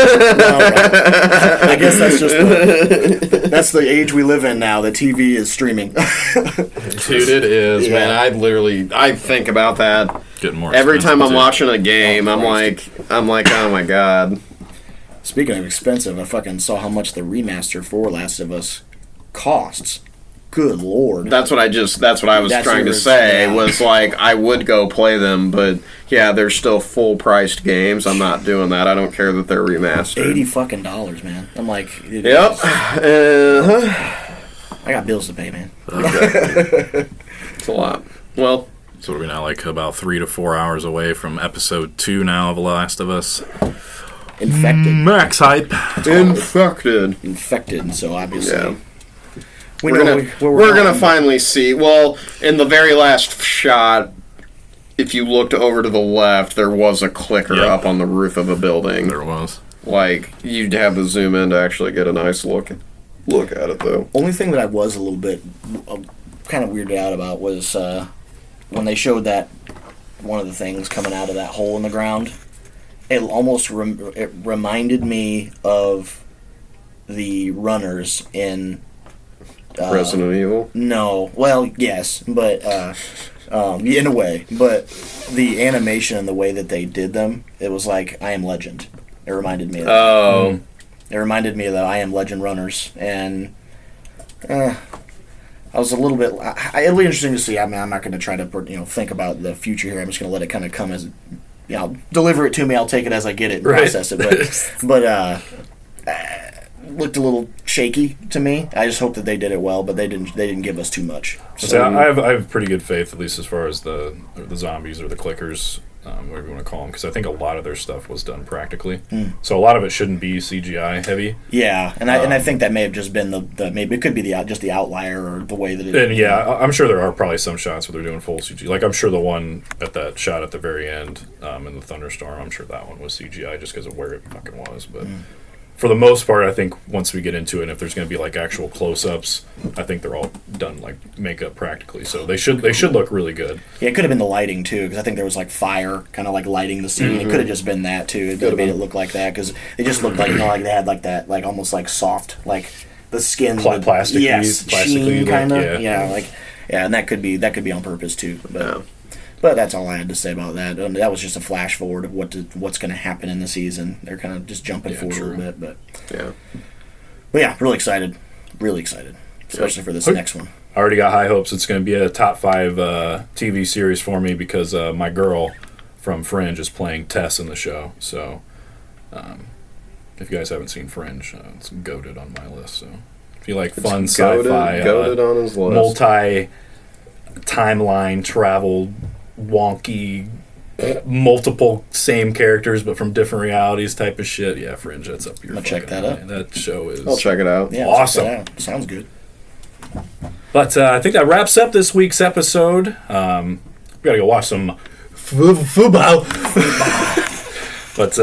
I guess that's just that's the age we live in now. The TV is streaming. Dude, it is, man. I think about that. Getting more every time I'm too. watching a game. I'm like, oh my god. Speaking of expensive, I fucking saw how much the remaster for Last of Us costs. Good lord. That's what I was trying to say. Was like, I would go play them, but yeah, they're still full priced games. I'm not doing that. I don't care that they're remastered. $80 fucking dollars, man. I'm like, yep. I got bills to pay, man. Okay. It's a lot. Well. So we're now like about 3 to 4 hours away from episode 2 now of The Last of Us. Infected. Max hype. Infected. So obviously, yeah. we're gonna finally see. Well, in the very last shot, if you looked over to the left, there was a clicker up on the roof of a building. There was. Like, you'd have to zoom in to actually get a nice look at it, though. Only thing that I was a little bit kind of weirded out about was when they showed that one of the things coming out of that hole in the ground. It almost it reminded me of the runners in Resident Evil? No. Well, yes, but in a way. But the animation and the way that they did them, it was like I Am Legend. It reminded me of that. Oh. It reminded me of the I Am Legend runners, and I was a little bit... it'll be interesting to see. I mean, I'm not going to try to think about the future here. I'm just going to let it kind of come as... deliver it to me. I'll take it as I get it and process it. But looked a little shaky to me. I just hope that they did it well, but they didn't give us too much. So I have pretty good faith, at least as far as the zombies or the clickers, whatever you want to call them, because I think a lot of their stuff was done practically. So a lot of it shouldn't be CGI heavy. Yeah, and I think that may have just been the maybe it could be just the outlier or the way that it. And yeah, I'm sure there are probably some shots where they're doing full CG. Like I'm sure the one at that shot at the very end in the thunderstorm, I'm sure that one was CGI just because of where it fucking was, but. For the most part, I think once we get into it, and if there's going to be like actual close-ups, I think they're all done like makeup practically. So they should look really good. Yeah, it could have been the lighting too, because I think there was like fire kind of like lighting the scene. It could have just been that too. It made it look like that because it just looked like like they had like that like almost like soft like the skin plastic sheen kind of yeah, and that could be on purpose too. But But that's all I had to say about that. That was just a flash forward of what's going to happen in the season. They're kind of just jumping forward a little bit, yeah. But yeah, really excited, especially for this next one. I already got high hopes. It's going to be a top 5 TV series for me because my girl from Fringe is playing Tess in the show. So, if you guys haven't seen Fringe, it's goated on my list. So, if you like fun sci-fi, goated on his list. Multi-timeline travel, wonky, multiple same characters but from different realities type of shit. Yeah, Fringe, that's up your. I'll check that out. That show is. I'll check it out. Yeah, awesome. Check that out. Sounds good. But I think that wraps up this week's episode. We gotta go watch some football. But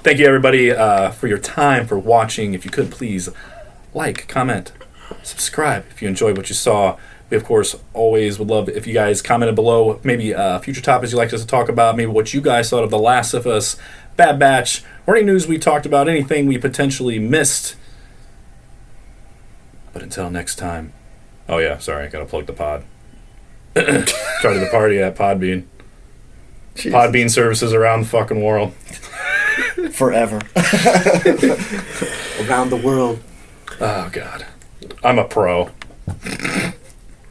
thank you everybody for your time, for watching. If you could please like, comment, subscribe if you enjoyed what you saw. We, of course, always would love if you guys commented below maybe future topics you'd like us to talk about, maybe what you guys thought of The Last of Us, Bad Batch, or any news we talked about, anything we potentially missed. But until next time. Oh, yeah, sorry, I gotta plug the pod. Started the party at Podbean. Jesus. Podbean services around the fucking world. Forever. Around the world. Oh, God. I'm a pro.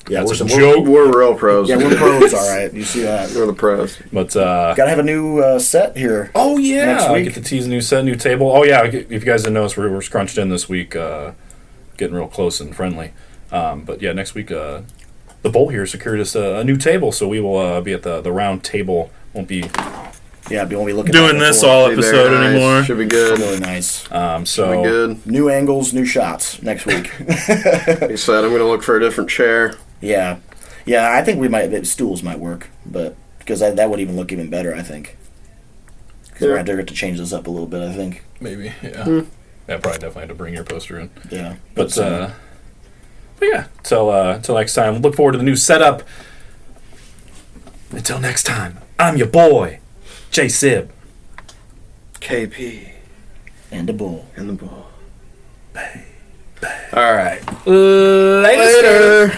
Yeah, that's a joke. We're real pros. Yeah, we're pros, all right. You see that? We're the pros. But gotta have a new set here. Oh yeah, next week. I get to tease a new set, new table. Oh yeah, if you guys didn't notice, we're scrunched in this week, getting real close and friendly. But yeah, next week, the Bolt here secured us a new table, so we will be at the round table. Won't be. Yeah, we won't be looking doing this all episode anymore. Should be good. Really nice. So should be good. New angles, new shots next week. He said, "I'm going to look for a different chair." Yeah, I think stools might work, but because that would even look even better, I think. Because we're going to have to change this up a little bit, I think. Maybe, yeah. Yeah, probably definitely have to bring your poster in. Yeah, but yeah, till next time. Look forward to the new setup. Until next time, I'm your boy, J Sib, KP, and the bull. All right. Later.